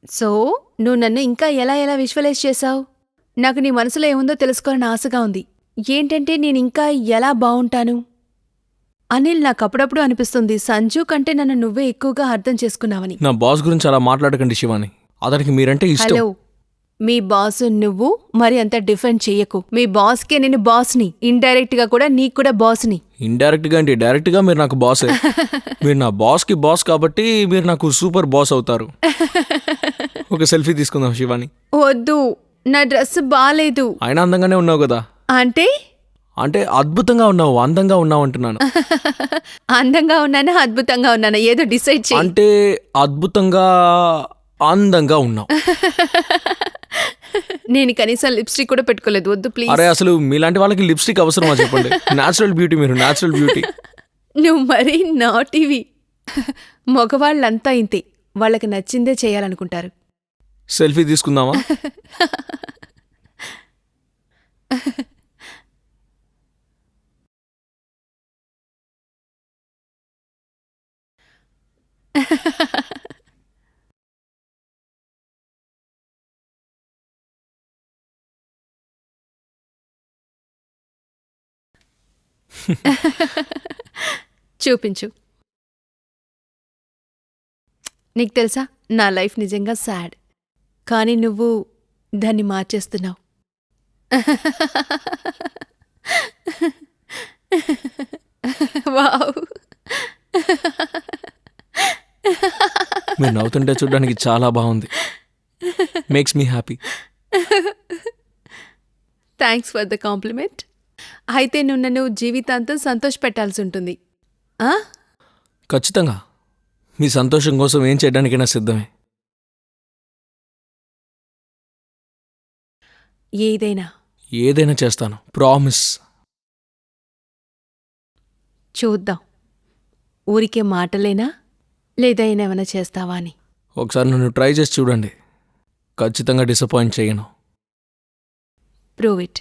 So, నువ్వు నన్ను ఇంకా ఎలా ఎలా విజువలైజ్ చేశావు? నాకు నీ మనసులో ఏముందో తెలుసుకోవాలని ఆశగా ఉంది. ఏంటంటే నేనింకా ఎలా బావుంటాను? అనిల్ నాకప్పుడప్పుడు అనిపిస్తుంది సంజు కంటే నన్ను నువ్వే ఎక్కువగా అర్థం చేసుకున్నావని. నా బాస్ గురించి అలా మాట్లాడకండి శివాని. అతనికి మీరంటే ఇష్టం. హలో! మీ బాసు నువ్వు మరి అంత డిఫెండ్ చెయ్యకు. మీ బాస్‌కే నేను బాస్‌ని. ఇండైరెక్ట్‌గా కూడా నీకు కూడా బాస్‌ని. ఇండైరెక్ట్ గా అంటే డైరెక్ట్ గా మీరు నాకు బాసే. మీరు నా బాస్ కి బాస్ కాబట్టి మీరు నాకు సూపర్ బాస్ అవుతారు. ఒక సెల్ఫీ తీసుకుందాం శివాని. వద్దు. నా డ్రెస్ బాలేదు. అయినా అందంగానే ఉన్నావు కదా. అంటే? అంటే అద్భుతంగా ఉన్నావు, అందంగా ఉన్నావు అంటున్నాను. అందంగా ఉన్నానా? అద్భుతంగా ఉన్నానా? ఏదో డిసైడ్ చెయ్యి. అంటే అద్భుతంగా అందంగా ఉన్నావు. నేను కనీసం లిప్స్టిక్ కూడా పెట్టుకోలేదు. వద్దు ప్లీజ్. అరే అసలు మీలాంటి వాళ్ళకి లిప్స్టిక్ అవసరమా చెప్పండి. న్యాచురల్ బ్యూటీ మీరు, న్యాచురల్ బ్యూటీ. నువ్వు మరీ నాటివి. మగవాళ్ళంతా ఇంతే. వాళ్ళకి నచ్చిందే చేయాలనుకుంటారు. సెల్ఫీ తీసుకుందామా? చూపించు. నీకు తెలుసా నా లైఫ్ నిజంగా సాడ్. కానీ నువ్వు దాన్ని మార్చేస్తున్నావు. వావ్! మీరు నవ్వుతుంటే చూడడానికి చాలా బాగుంది. Makes me happy. Thanks for the complement. అయితే నువ్వు నన్ను జీవితాంతం సంతోషపెట్టాల్సి ఉంటుంది. ఆ? ఖచ్చితంగా మీ సంతోషం కోసం ఏం చేయడానికైనా సిద్ధమే. ఏదైనా ఏదైనా చేస్తాను, ప్రామిస్. చూద్దాం. ఊరికే మాటలేనా? లేదా ఏమైనా చేస్తావా అని. ఒకసారి నన్ను ట్రై చేసి చూడండి. ఖచ్చితంగా డిసప్పాయింట్ చేయను. Prove it.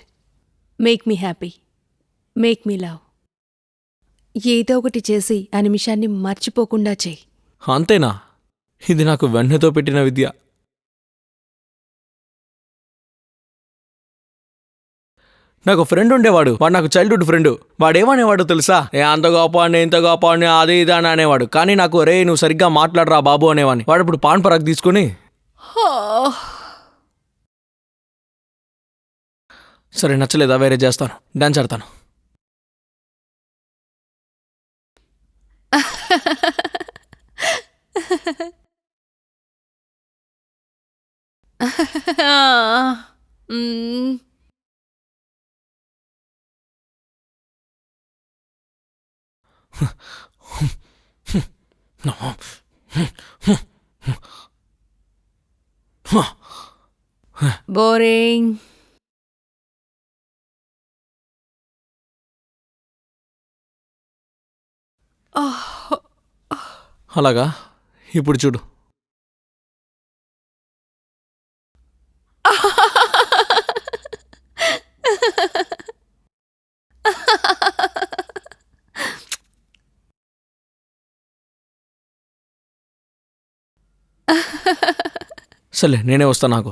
Make me happy. Make me love. ఏదో ఒకటి చేసి ఆ నిమిషాన్ని మర్చిపోకుండా చెయ్యి. అంతేనా? ఇది నాకు వెన్నతో పెట్టిన విద్య. నాకు ఫ్రెండ్ ఉండేవాడు. వాడు నాకు చైల్డ్హుడ్ ఫ్రెండ్. వాడేమనేవాడు తెలుసా? అంత గొప్పవాడిని, ఇంత గొప్పవాడిని, అది ఇది అని అనేవాడు. కానీ నాకు రే నువ్వు సరిగ్గా మాట్లాడరా బాబు అనేవాడిని. వాడు ఇప్పుడు పాన్ పరాగ్ తీసుకుని సరే నచ్చలేదా వేరే చేస్తాను, డాన్స్ ఆడతాను. మ్మ్. బోరింగ్. అలాగా? ఇప్పుడు చూడు. సర్లే నేనే వస్తా. నాకు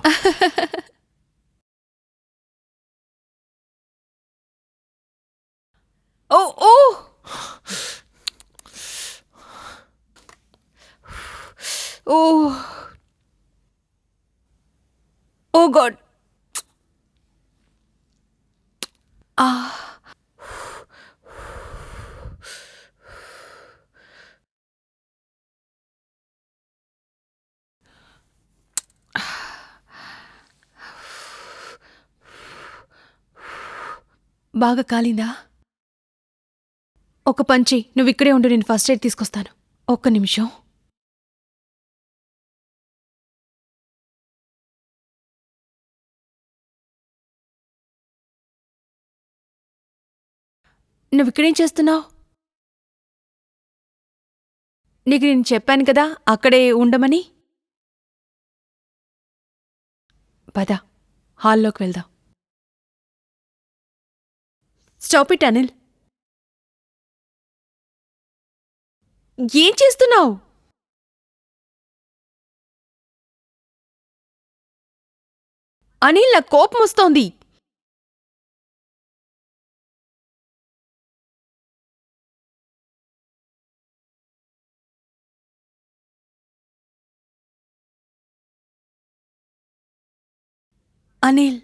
ఓ ఓ ఓ ఓ గాడ్. బాగా కాలిందా? ఒక పంచి నువ్వు ఇక్కడే ఉండు, నేను ఫస్ట్ ఎయిడ్ తీసుకొస్తాను. ఒక్క నిమిషం. నువ్వు ఇక్కడేం చేస్తున్నావు? నీకు నేను చెప్పాను కదా అక్కడే ఉండమని. పద, హాల్లోకి వెళ్దాం. Stop it Anil. ఏం చేస్తున్నావు? అనిల్ నాకు కోపం వస్తోంది. అనిల్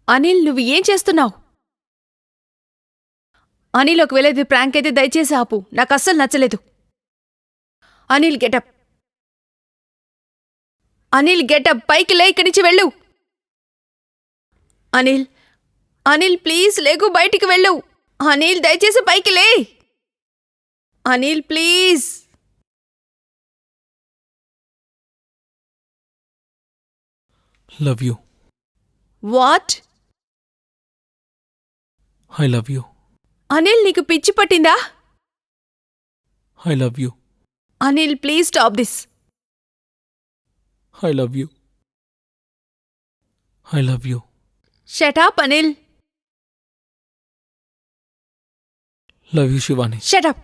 అనిల్ నువ్వు ఏం చేస్తున్నావు? అనిల్ ఒకవేళ ఇది ప్రాంక్ అయితే దయచేసి ఆపు. నాకు అస్సలు నచ్చలేదు. అనిల్ గెటప్. అనిల్ గెటప్. పైకి లే, ఇక్కడి నుంచి వెళ్ళు. అనిల్ అనిల్ ప్లీజ్ లేకు, బయటికి వెళ్ళు. అనిల్ దయచేసి పైకి లే. Anil please. Love you. What? I love you. Anil నీకు పిచ్చి పట్టిందా? I love you. Anil please stop this. I love you. I love you. Shut up Anil. Love you Shivani. Shut up.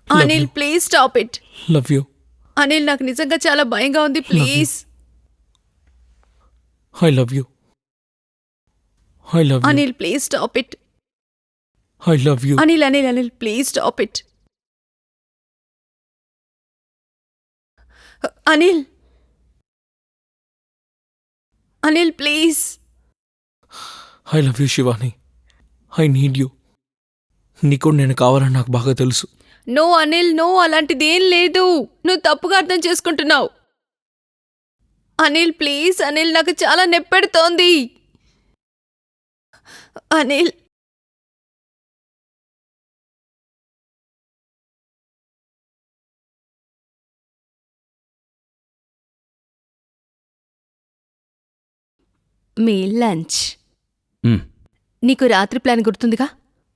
Love Anil you. Please stop it. Love you. Anil నాకు నిజంగా చాలా భయంగా ఉంది. Please. I love you. I love you. Anil please stop it. I love you. Anil Anil Anil please stop it. Anil Anil please. I love you Shivani. I need you. నీకు నేను కావాలని నాకు బాగా తెలుసు. నో అనిల్, నో, అలాంటిదేం లేదు. నువ్వు తప్పుగా అర్థం చేసుకుంటున్నావు. అనిల్ ప్లీజ్. అనిల్ నాకు చాలా నెప్పెడుతోంది. అనిల్ మీ లంచ్. నీకు రాత్రి ప్లాన్ గుర్తుందిగా?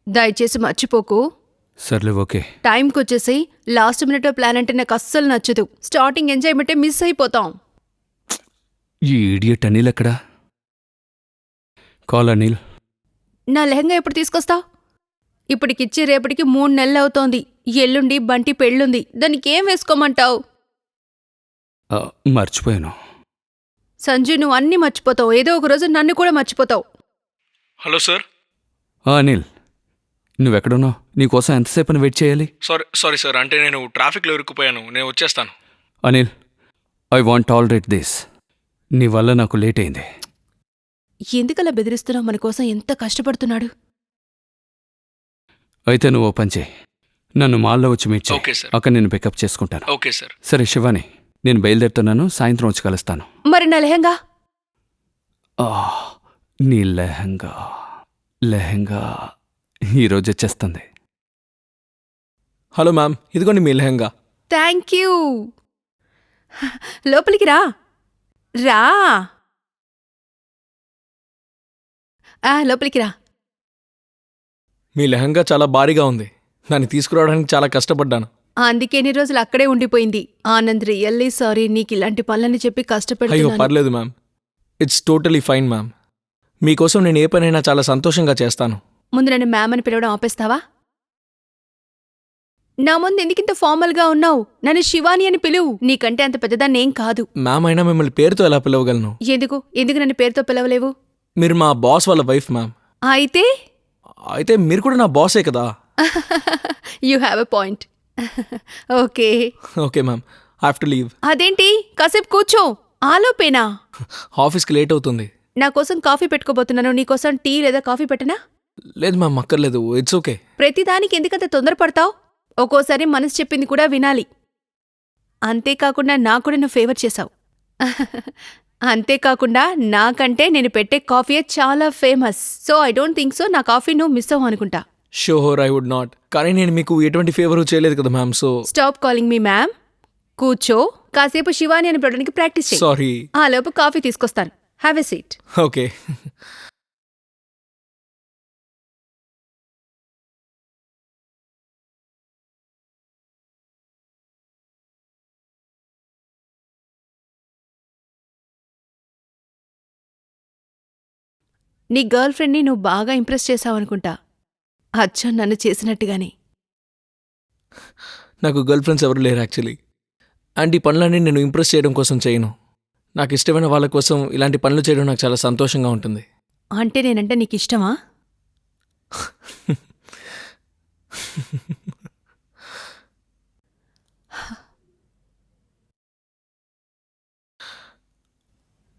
దయచేసి మర్చిపోకు. సర్లే ఓకే. టైంకొచ్చేసి లాస్ట్ మినిట్ ప్లాన్ అంటే నాకు అస్సలు నచ్చదు. స్టార్టింగ్ ఎంజాయ్మెంటే మిస్ అయిపోతాం. ఈ ఇడియట్ అనిల్ ఎక్కడా? కాల్ అనిల్. నా లెహంగా ఎప్పుడు తీసుకొస్తావు? ఇప్పటికిచ్చి రేపటికి 3 నెలలు అవుతోంది. ఎల్లుండి బంటి పెళ్ళుంది. దానికి ఏం వేసుకోమంటావు? మర్చిపోయాను. సంజు, నువ్వు అన్నీ మర్చిపోతావు. ఏదో ఒక రోజు నన్ను కూడా మర్చిపోతావు. Hello sir. అనిల్, నువ్వెక్కడున్నావు? నీకోసం ఎంతసేపని వెయిట్ చేయాలి? సారీ సార్, అంటే నేను ట్రాఫిక్లో ఇరుక్కుపోయాను. నేను వచ్చేస్తాను. Anil, I won't tolerate this. నీ వల్ల నాకు లేట్ అయింది. ఎందుకలా బెదిరిస్తున్నావు? మన కోసం ఎంత కష్టపడుతున్నాడు. అయితే నువ్వు ఓ పని చేయి, నన్ను మాల్లో వచ్చి మీట్ చేయి. Okay sir. అక్కడ నేను పికప్ చేసుకుంటాను. Okay sir. సరే శివాని, నేను బయలుదేరుతున్నాను. సాయంత్రం వచ్చి కలుస్తాను. మరి నా లెహంగా? ఆ, నీ లెహంగా ఈరోజు వచ్చేస్తుంది. హలో మ్యామ్, ఇదిగోండి మీ లెహంగా. Thank you. లోపలికి రా. రా. లోపలికి రా. మీ లెహంగా చాలా భారీగా ఉంది. దాన్ని తీసుకురావడానికి చాలా కష్టపడ్డాను. అందుకే ఎన్ని రోజులు అక్కడే ఉండిపోయింది. Anand, really sorry. నీకు ఇలాంటి పనులని చెప్పి అయ్యో కష్టపెడుతున్నాను. పర్లేదు ma'am. It's totally fine ma'am. మీకోసం నేను ఏ పనైనా చాలా సంతోషంగా చేస్తాను. ముందు నన్ను మ్యామ్ అని పిలవడం ఆపేస్తావా? నా ముందు ఎందుకింత ఫార్మల్గా ఉన్నావు? నన్ను శివాని అని పిలువు. నీకంటే అంత పెద్దదాన్నేం కాదు. మ్యామ్ అయినా మిమ్మల్ని పేరుతో ఎలా పిలవగలను? ఎందుకు ఎందుకు నన్ను పేరుతో పిలవలేవు? మీరు మా బాస్ వాళ్ళ వైఫ్ మ్యామ్. అయితే అయితే మీరు కూడా నా బాసే కదా. You have a point. Okay. Okay ma'am, I have to leave. అదేంటి? కాసేపు కూర్చో. ఆలోపేనా? ఆఫీస్కి లేట్ అవుతుంది. నా కోసం కాఫీ పెట్టుకోబోతున్నాను. నీకోసం టీ లేదా కాఫీ పెట్టనా? లేదు మ్యామ్, అక్కర్లేదు. It's okay. ప్రతిదానికి ఎందుకంత తొందరపడతావు? ఒక్కోసారి మనసు చెప్పింది కూడా వినాలి. అంతేకాకుండా నాకు కూడా నువ్వు ఫేవర్ చేశావు. అంతేకాకుండా నాకంటే నేను పెట్టే కాఫీయే చాలా famous. So I don't think so నా కాఫీ నువ్వు మిస్ అవ్వు అనుకుంటా. Sure I would not. కానీ నేను మీకు ఎటువంటి ఫేవర్ చేయలేదు కదా ma'am. So stop calling me ma'am. కూర్చో. కాసేపు శివాని అని పిలవడానికి ప్రాక్టీస్ చేయి. సారీ. ఆ లోపు కాఫీ తీసుకొస్తాను. Have a seat. ఓకే. నీ గర్ల్ ఫ్రెండ్ని నువ్వు బాగా ఇంప్రెస్ చేశావనుకుంటా. అచ్చం నన్ను చేసినట్టుగానే. నాకు గర్ల్ ఫ్రెండ్స్ ఎవరు లేరు యాక్చువల్లీ. అండ్ ఈ పనులన్నీ నేను ఇంప్రెస్ చేయడం కోసం చేయను. నాకు ఇష్టమైన వాళ్ళ కోసం ఇలాంటి పనులు చేయడం నాకు చాలా సంతోషంగా ఉంటుంది. అంటే నేనంటే నీకిష్టమా?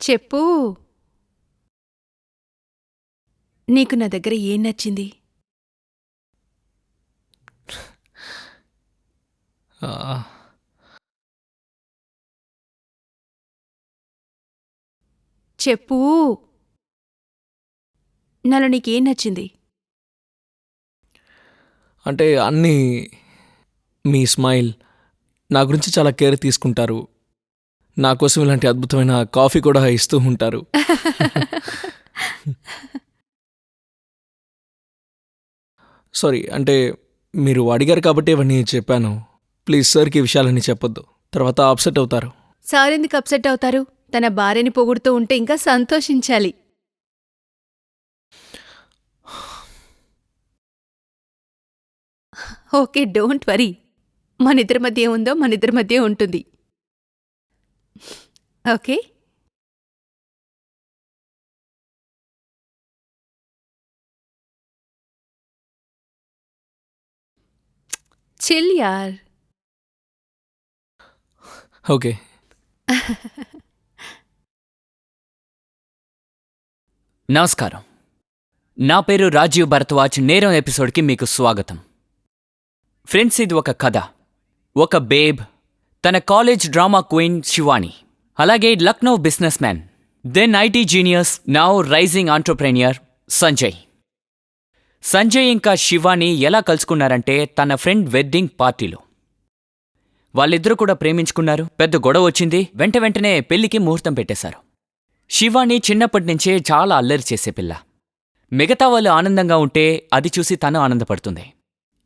చెప్పు. నీకు నా దగ్గర ఏం నచ్చింది? ఆ, చెప్పు. నాలో నీకేం నచ్చింది? అంటే అన్నీ, మీ స్మైల్, నా గురించి చాలా కేర్ తీసుకుంటారు, నా కోసం ఇలాంటి అద్భుతమైన కాఫీ కూడా ఇస్తూ ఉంటారు. సారీ, అంటే మీరు అడిగారు కాబట్టి ఇవన్నీ చెప్పాను. ప్లీజ్ సార్కి ఈ విషయాలన్నీ చెప్పొద్దు, తర్వాత అప్సెట్ అవుతారు. సార్ ఎందుకు అప్సెట్ అవుతారు? తన భార్యని పొగుడుతూ ఉంటే ఇంకా సంతోషించాలి. Okay, don't worry. మనిద్దరి మధ్య ఏముందో మనిద్దరి మధ్య ఉంటుంది. ఓకే. చిల్ యార్. ఓకే. నమస్కారం, నా పేరు రాజీవ్ భరద్వాజ్. నేరం ఎపిసోడ్కి మీకు స్వాగతం. ఫ్రెండ్స్, ఇది ఒక కథ. ఒక బేబ్, తన కాలేజ్ డ్రామా క్వీన్ శివాని, అలాగే Lucknow businessman, then IT genius, now rising entrepreneur Sanjay. Sanjay ఇంకా శివాని ఎలా కలుసుకున్నారంటే తన ఫ్రెండ్ వెడ్డింగ్ పార్టీలో. వాళ్ళిద్దరూ కూడా ప్రేమించుకున్నారు. పెద్ద గొడవ వచ్చింది. వెంటనే పెళ్లికి ముహూర్తం పెట్టేశారు. శివాని చిన్నప్పటినుంచే చాలా అల్లరి చేసే పిల్ల. మిగతా వాళ్ళు ఆనందంగా ఉంటే అది చూసి తను ఆనందపడుతుంది.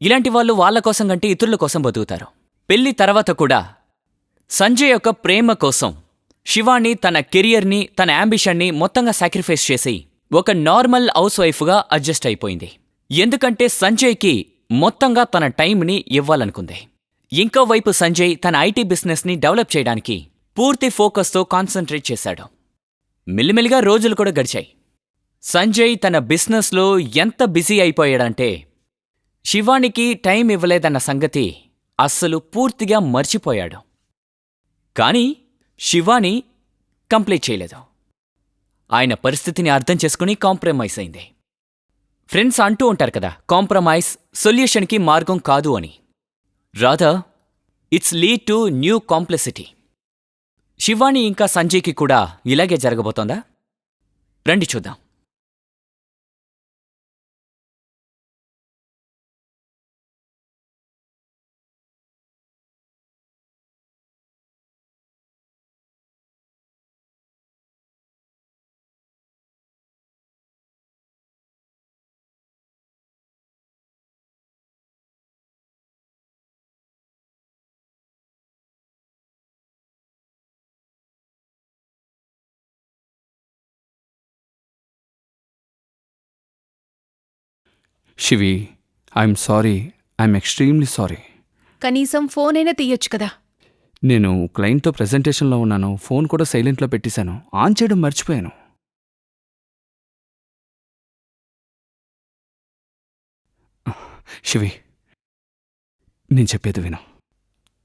ఇలాంటి వాళ్ళు వాళ్ళ కోసం కంటే ఇతరుల కోసం బతుకుతారు. పెళ్లి తర్వాత కూడా సంజయ్ యొక్క ప్రేమ కోసం శివాని తన కెరియర్ని, తన యాంబిషన్ని మొత్తంగా సాక్రిఫైస్ చేసి ఒక నార్మల్ హౌస్ వైఫ్గా అడ్జస్ట్ అయిపోయింది. ఎందుకంటే సంజయ్కి మొత్తంగా తన టైంని ఇవ్వాలనుకుంది. ఇంకోవైపు సంజయ్ తన ఐటీ బిజినెస్ని డెవలప్ చేయడానికి పూర్తి ఫోకస్తో కాన్సంట్రేట్ చేశాడు. మెల్లిమెల్లిగా రోజులు కూడా గడిచాయి. సంజయ్ తన బిజినెస్లో ఎంత బిజీ అయిపోయాడంటే శివానికి టైం ఇవ్వలేదన్న సంగతి అస్సలు పూర్తిగా మర్చిపోయాడు. కానీ శివాని కంప్లీట్ చేయలేదు. ఆయన పరిస్థితిని అర్థం చేసుకుని కాంప్రమైజ్ అయింది. ఫ్రెండ్స్ అంటూ ఉంటారు కదా, కాంప్రమైజ్ సొల్యూషన్కి మార్గం కాదు అని. Rather it's lead to new complexity. Shivani ఇంకా సంజయ్కి కూడా ఇలాగే జరగబోతోందా? రండి చూద్దాం. Shivi, I'm sorry. I'm extremely sorry. కనీసం ఫోన్ అయినా తీయొచ్చు కదా. నేను క్లయింట్తో ప్రెజెంటేషన్లో ఉన్నాను. ఫోన్ కూడా సైలెంట్లో పెట్టేశాను. ఆన్ చేయడం మర్చిపోయాను. శివి, నేను చెప్పేది విను.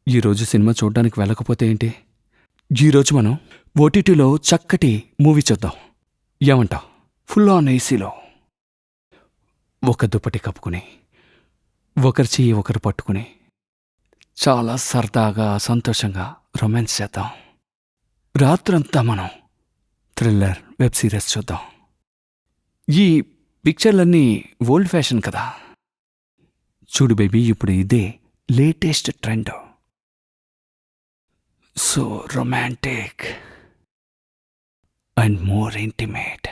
ఈరోజు సినిమా చూడ్డానికి వెళ్ళకపోతే ఏంటి? ఈరోజు మనం ఓటీటీలో చక్కటి మూవీ చూద్దాం. ఏమంటావ్? ఫుల్ ఆన్ ఏసీలో ఒక దుప్పటి కప్పుకుని, ఒకరి చెయ్యి ఒకరు పట్టుకుని చాలా సరదాగా సంతోషంగా రొమాన్స్ చేద్దాం. రాత్రంతా మనం థ్రిల్లర్ వెబ్ సిరీస్ చూద్దాం. ఈ పిక్చర్లన్నీ ఓల్డ్ ఫ్యాషన్ కదా. చూడు బేబీ, ఇప్పుడు ఇదే latest trend. So romantic and more intimate.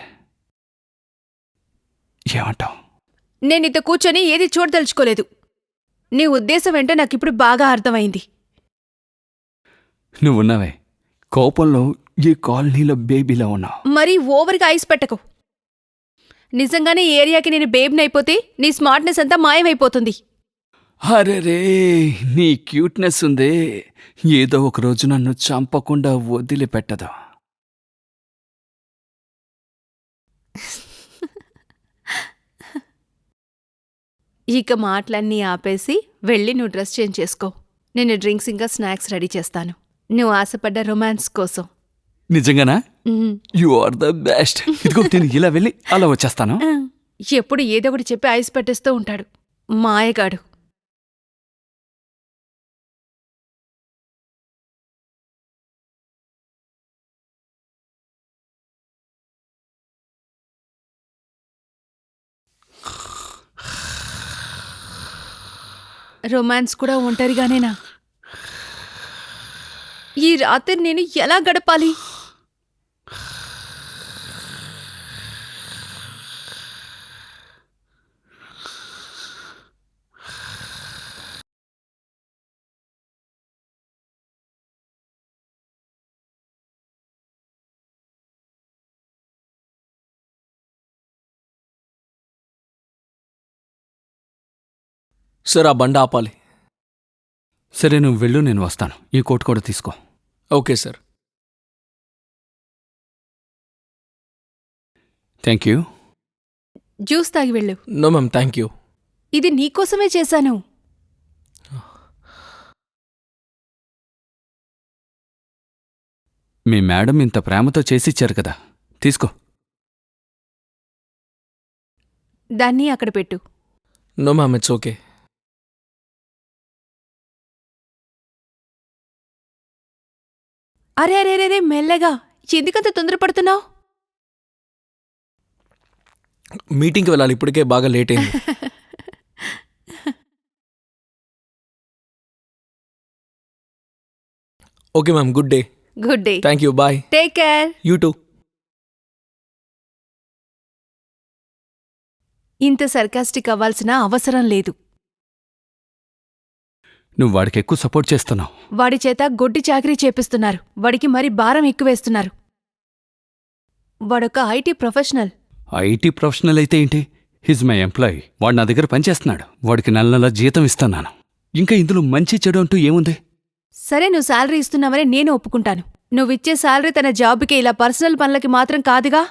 ఏమంటావు? నేనితో కూర్చొని ఏది చూడదలుచుకోలేదు. నీ ఉద్దేశం ఏంటో నాకిప్పుడు బాగా అర్థమైంది. నువ్వున్నావే, కోపంలో ఈ కాలనీలో బేబీలా ఉన్నావు. మరీ ఓవర్గా ఐస్ పెట్టకు. నిజంగానే ఈ ఏరియాకి నేను బేబ్నైపోతే నీ స్మార్ట్నెస్ అంతా మాయమైపోతుంది. అరే రే, నీ క్యూట్నెస్ ఉందే ఏదో ఒక రోజు నన్ను చంపకుండా వదిలిపెట్టదు. ఇక మాటలన్నీ ఆపేసి వెళ్ళి నువ్వు డ్రెస్ చేంజ్ చేసుకో. నేను డ్రింక్స్ ఇంకా స్నాక్స్ రెడీ చేస్తాను నువ్వు ఆశపడ్డ రొమాన్స్ కోసం. నిజంగానా? Um. You are the best. ఇదిగో నేను ఇలా వెళ్ళి అలా వచ్చేస్తాను. ఎప్పుడు ఏదో ఒకటి చెప్పి ఐస్ పెట్టేస్తూ ఉంటాడు మాయగాడు. రొమాన్స్ కూడా ఒంటరిగానేనా? ఈ రాత్రి నేను ఎలా గడపాలి? సార్ ఆ బండి ఆపాలి. సరే నువ్వు వెళ్ళు, నేను వస్తాను. ఈ కోట్ కూడా తీసుకో. Okay sir. Thank you. Juice తాగి వెళ్ళు. No ma'am, thank you. ఇది నీకోసమే చేశాను. మీ మేడం ఇంత ప్రేమతో చేసిచ్చారు కదా, తీసుకో. దాన్ని అక్కడ పెట్టు. No ma'am, it's okay. అరే అరే అరే మెల్లగా, ఎందుకంత తొందరపడుతున్నావు? మీటింగ్కి వెళ్ళాలి, ఇప్పటికే బాగా లేట్ అయింది. Okay ma'am, good day. Good day. Thank you, bye. Take care. You too. ఇంత సర్కాస్టిక్ అవ్వాల్సిన అవసరం లేదు. నువ్వు వాడికి ఎక్కువ సపోర్ట్ చేస్తున్నావు. వాడి చేత గొడ్డి చాకరీ చేపిస్తున్నారు. వాడికి మరి భారం ఎక్కువేస్తున్నారు. వాడొక ఐటీ ప్రొఫెషనల్. ఐటీ ప్రొఫెషనల్ అయితే ఏంటి? His my employee. వాడు నా దగ్గర పనిచేస్తున్నాడు. వాడికి నెల నెల జీతం ఇస్తున్నాను. ఇంకా ఇందులో మంచి చెడు అంటూ ఏముంది? సరే, నువ్వు శాలరీ ఇస్తున్నావని నేను ఒప్పుకుంటాను. నువ్విచ్చే శాలరీ తన జాబ్కి ఇలా పర్సనల్ పనులకి మాత్రం కాదుగా.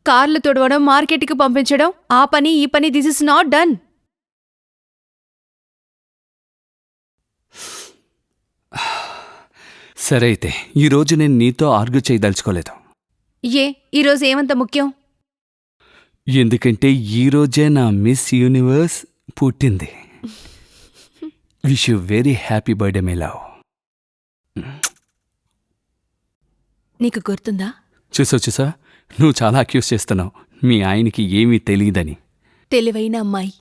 కార్లు తుడవడం, మార్కెట్కి పంపించడం, ఆ పని ఈ పని, దిస్ ఇస్ నాట్ డన్. సరే అయితే ఈరోజు నేను నీతో ఆర్గ్యూ చేయదలుచుకోలేదు. ఏ ఈరోజు ఏమంత ముఖ్యం? ఎందుకంటే ఈరోజే నా మిస్ యూనివర్స్ పుట్టింది. Wish you very happy birthday my love. నీకు గుర్తుందా? చూసా, నువ్వు చాలా అక్యూజ్ చేస్తున్నావు మీ ఆయనకి ఏమీ తెలియదని. తెలివైన అమ్మాయి.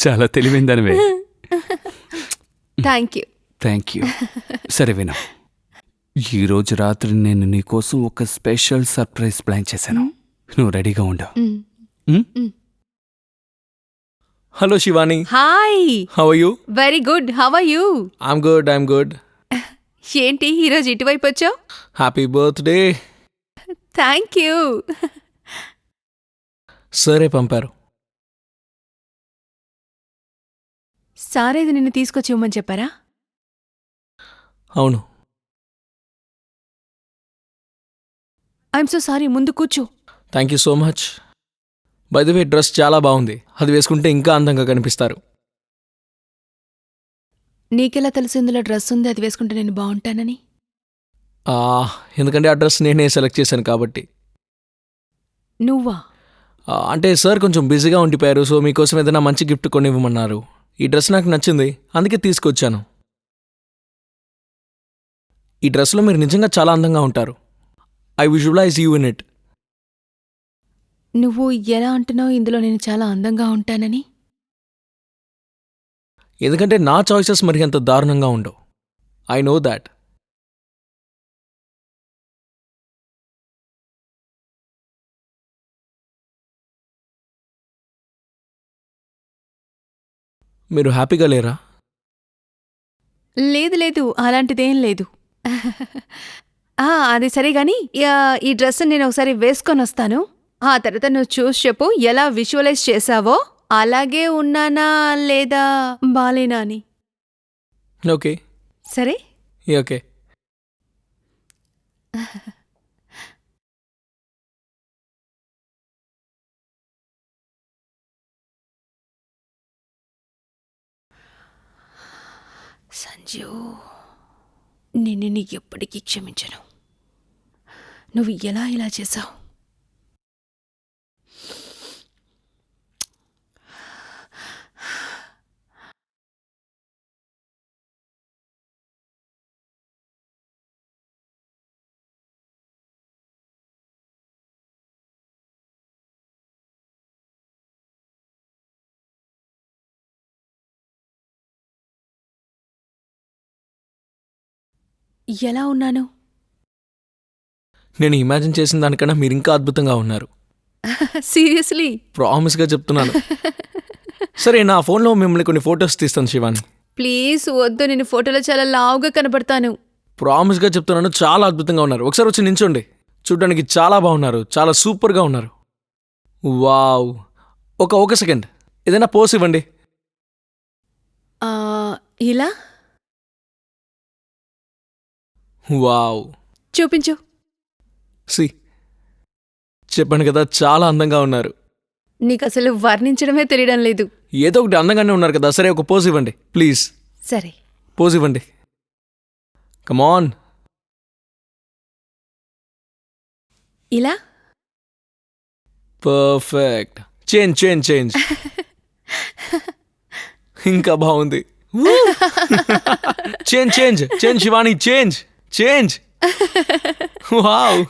చాలా తెలివైందనివే. Thank you. Thank you. సరే విను, ఈరోజు రాత్రి నేను నీకోసం ఒక స్పెషల్ సర్ప్రైజ్ ప్లాన్ చేశాను. నువ్వు రెడీగా ఉండు. Hello Shivani. Hi. How are you? Very good. How are you? I'm good, I'm good. ఏంటి ఈరోజు ఇటువైపు వచ్చావు? Happy birthday. Thank you. సరే పంపారు. సారేది నిన్ను తీసుకొచ్చి ఇవ్వమని చెప్పారా? అవును. I'm so sorry. ముందు కూర్చో. Thank you so much. By the way, dress చాలా బాగుంది. అది వేసుకుంటే ఇంకా అందంగా కనిపిస్తారు. నీకెలా తెలుసు ఇందులో డ్రెస్ ఉంది, అది వేసుకుంటే నేను బాగుంటానని? ఎందుకంటే ఆ డ్రెస్ నేనే సెలెక్ట్ చేశాను కాబట్టి. నువ్వా? అంటే సార్ కొంచెం బిజీగా ఉండిపోయారు, సో మీకోసం ఏదైనా మంచి గిఫ్ట్ కొనివ్వమన్నారు. ఈ డ్రెస్ నాకు నచ్చింది, అందుకే తీసుకొచ్చాను. ఈ డ్రెస్లో మీరు నిజంగా చాలా అందంగా ఉంటారు. I visualise you in it. నువ్వు ఎలా అంటున్నావు ఇందులో నేను చాలా అందంగా ఉంటానని? ఎందుకంటే నా చాయిసెస్ మరి అంత దారుణంగా ఉండవు. I know that. మీరు హ్యాపీగా లేరా? లేదు లేదు, అలాంటిదేం లేదు. అది సరే గాని ఈ డ్రెస్ నేను ఒకసారి వేసుకొని వస్తాను. ఆ తర్వాత నువ్వు చూసి చెప్పు ఎలా విజువలైజ్ చేశావో అలాగే ఉన్నానా లేదా బాలేనా అని. ఓకే. సరే ఓకే. సంజు, నిన్ను నీకు ఎప్పటికీ క్షమించను. నువ్వు ఎలా ఇలా చేశావు? ఎలా ఉన్నాను? నేను ఇమాజిన్ చేసిన దానికన్నా మీరు ఇంకా అద్భుతంగా ఉన్నారు. సీరియస్లీ? ప్రామిస్గా చెప్తున్నాను. సరే, నా ఫోన్లో మిమ్మల్ని కొన్ని ఫొటోస్ తీస్తాను శివాని. ప్లీజ్ వద్దు, నేను ఫోటోలో చాలా లావుగా కనబడతాను. ప్రామిస్గా చెప్తున్నాను, చాలా అద్భుతంగా ఉన్నారు. ఒకసారి వచ్చి నించోండి. చూడడానికి చాలా బాగున్నారు, చాలా సూపర్గా ఉన్నారు. వావ్. ఒక సెకండ్, ఏదైనా పోస్ ఇవ్వండి. ఆ, ఇలా వావ్. చూపించు. సి, చెప్పాను కదా, చాలా అందంగా ఉన్నారు. నీకు అసలు వర్ణించడమే తెలియడం లేదు. ఏదో ఒకటి అందంగానే ఉన్నారు కదా. సరే, ఒక పోజ్ ఇవ్వండి ప్లీజ్. సరే, పోజ్ ఇవ్వండి. కమాన్. ఇలా. పర్ఫెక్ట్. చేంజ్. ఇంకా బాగుంది. Change Shivani, change. Wow,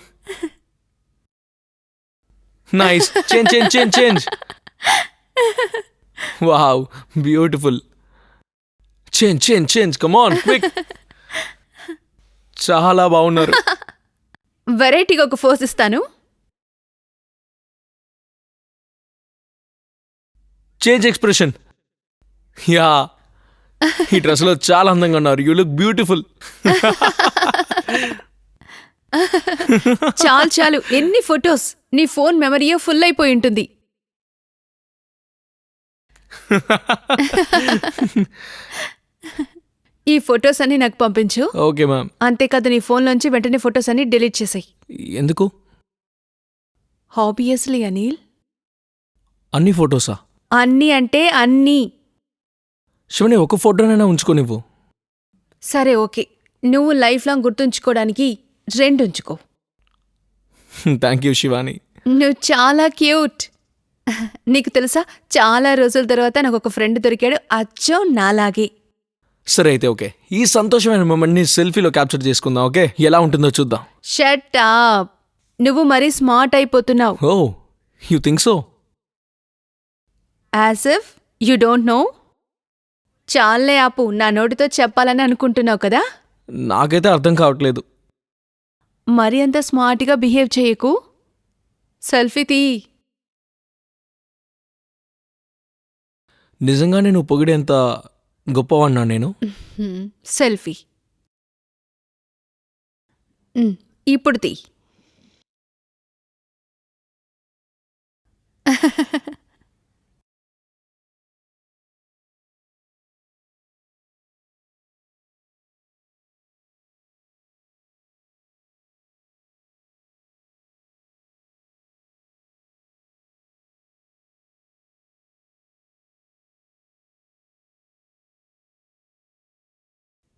nice. Change. Wow, beautiful. Change. Come on, quick. చాలా బాగున్నారు. వెరైటీగా ఒక ఫోర్స్ ఇస్తాను. Change expression. యా, ఈ డ్రెస్లో చాలా అందంగా ఉన్నారు. You look beautiful. చాలు, ఎన్ని ఫొటోస్! నీ ఫోన్ మెమరీయే ఫుల్ అయిపోయి ఉంటుంది. ఈ ఫొటోస్ అన్ని నాకు పంపించు. Okay ma'am. అంతేకాదు, నీ ఫోన్లోంచి వెంటనే ఫొటోస్ అన్ని డిలీట్ చేసాయి. ఎందుకు? ఆబ్వియస్లీ అనిల్. అన్ని ఫొటోసా? అన్నీ అంటే అన్నీ. శివని, ఒక ఫోటోనైనా ఉంచుకో నువ్వు. సరే ఓకే, నువ్వు లైఫ్ లాంగ్ గుర్తుంచుకోవడానికి 2 ఉంచుకో. Thank you Shivani. నువ్వు చాలా క్యూట్. నీకు తెలుసా, చాలా రోజుల తర్వాత నాకు ఒక ఫ్రెండ్ దొరికాడు, అచ్చం నాలాగే. సరే అయితే ఓకే, ఈ సంతోషమైన మూమెంట్ని సెల్ఫీలో క్యాప్చర్ చేసుకుందాం. ఓకే, ఎలా ఉంటుందో చూద్దాం. షట్ అప్, నువ్వు మరీ స్మార్ట్ అయిపోతున్నావు. Oh, you think so? As if you don't know. చాలే ఆపు, నా నోటితో చెప్పాలని అనుకుంటున్నావు కదా. నాకైతే అర్థం కావట్లేదు. మరి అంత స్మార్ట్గా బిహేవ్ చేయకు. సెల్ఫీ తీ. నిజంగానే నువ్వు పొగిడేంత గొప్పవాడినా నేను? సెల్ఫీ. ఇప్పుడు తీ.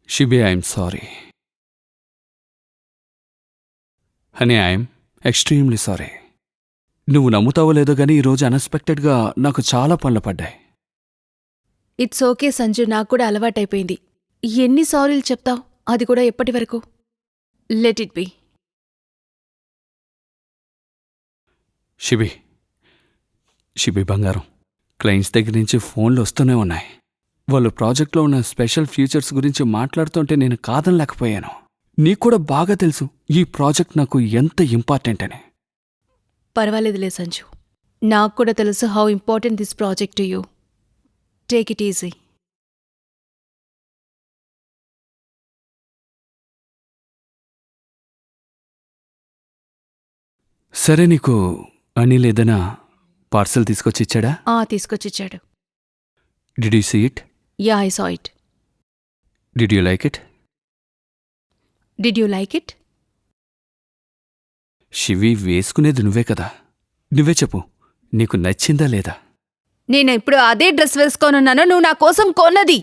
Shibi, I'm sorry. Honey, I'm extremely sorry. నువ్వు నమ్ముతావో లేదో కానీ ఈరోజు అన్ఎక్స్పెక్టెడ్గా నాకు చాలా పనులు పడ్డాయి. ఇట్స్ ఓకే సంజు, నాకు కూడా అలవాటైపోయింది. ఎన్ని సారీలు చెప్తావు, అది కూడా ఎప్పటి వరకు? Let it be. షిబి బంగారం, క్లయింట్స్ దగ్గర నుంచి ఫోన్లు వస్తూనే ఉన్నాయి. వాళ్ళు ప్రాజెక్ట్లో ఉన్న స్పెషల్ ఫీచర్స్ గురించి మాట్లాడుతుంటే నేను కాదనలేకపోయాను. నీకు కూడా బాగా తెలుసు ఈ ప్రాజెక్ట్ నాకు ఎంత ఇంపార్టెంట్ అని. పర్వాలేదులే సంజు, నాకు కూడా తెలుసు how important this project to you. Take it easy. సరే, నీకు అనిల్ ఏదైనా పార్సల్ తీసుకొచ్చి ఇచ్చాడా? తీసుకొచ్చిచ్చాడు. Did you see it? Yeah, I saw it. Did you like it? Did you like it? Shivi, వేసుకునేది నువ్వే కదా, నువ్వే చెప్పు, నీకు నచ్చిందా లేదా? నేను ఇప్పుడు అదే డ్రెస్ వేసుకోనున్నాను. నువ్వు నా కోసం కొన్నది.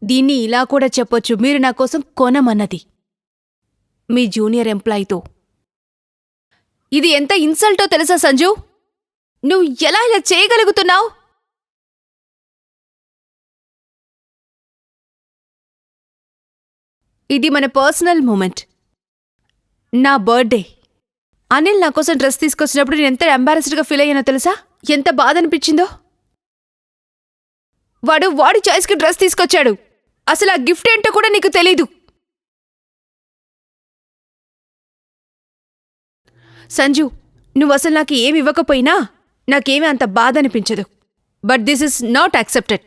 దీన్ని ఇలా కూడా చెప్పొచ్చు, మీరు నా కోసం కొనమన్నది మీ జూనియర్ ఎంప్లాయీతో. ఇది ఎంత ఇన్సల్టో తెలుసా సంజు? నువ్వు ఎలా ఇలా చేయగలుగుతున్నావు? ఇది మన పర్సనల్ మూమెంట్, నా బర్త్డే. అనిల్ నా కోసం డ్రెస్ తీసుకొచ్చినప్పుడు నేను ఎంత ఎంబారెస్డ్గా ఫీల్ అయ్యానో తెలుసా? ఎంత బాధ అనిపించిందో. వాడి చాయిస్కి డ్రెస్ తీసుకొచ్చాడు. అసలు ఆ గిఫ్ట్ ఏంటో కూడా నీకు తెలీదు. సంజు, నువ్వు అసలు నాకు ఏమి ఇవ్వకపోయినా నాకేమీ అంత బాధ అనిపించదు. But this is not accepted.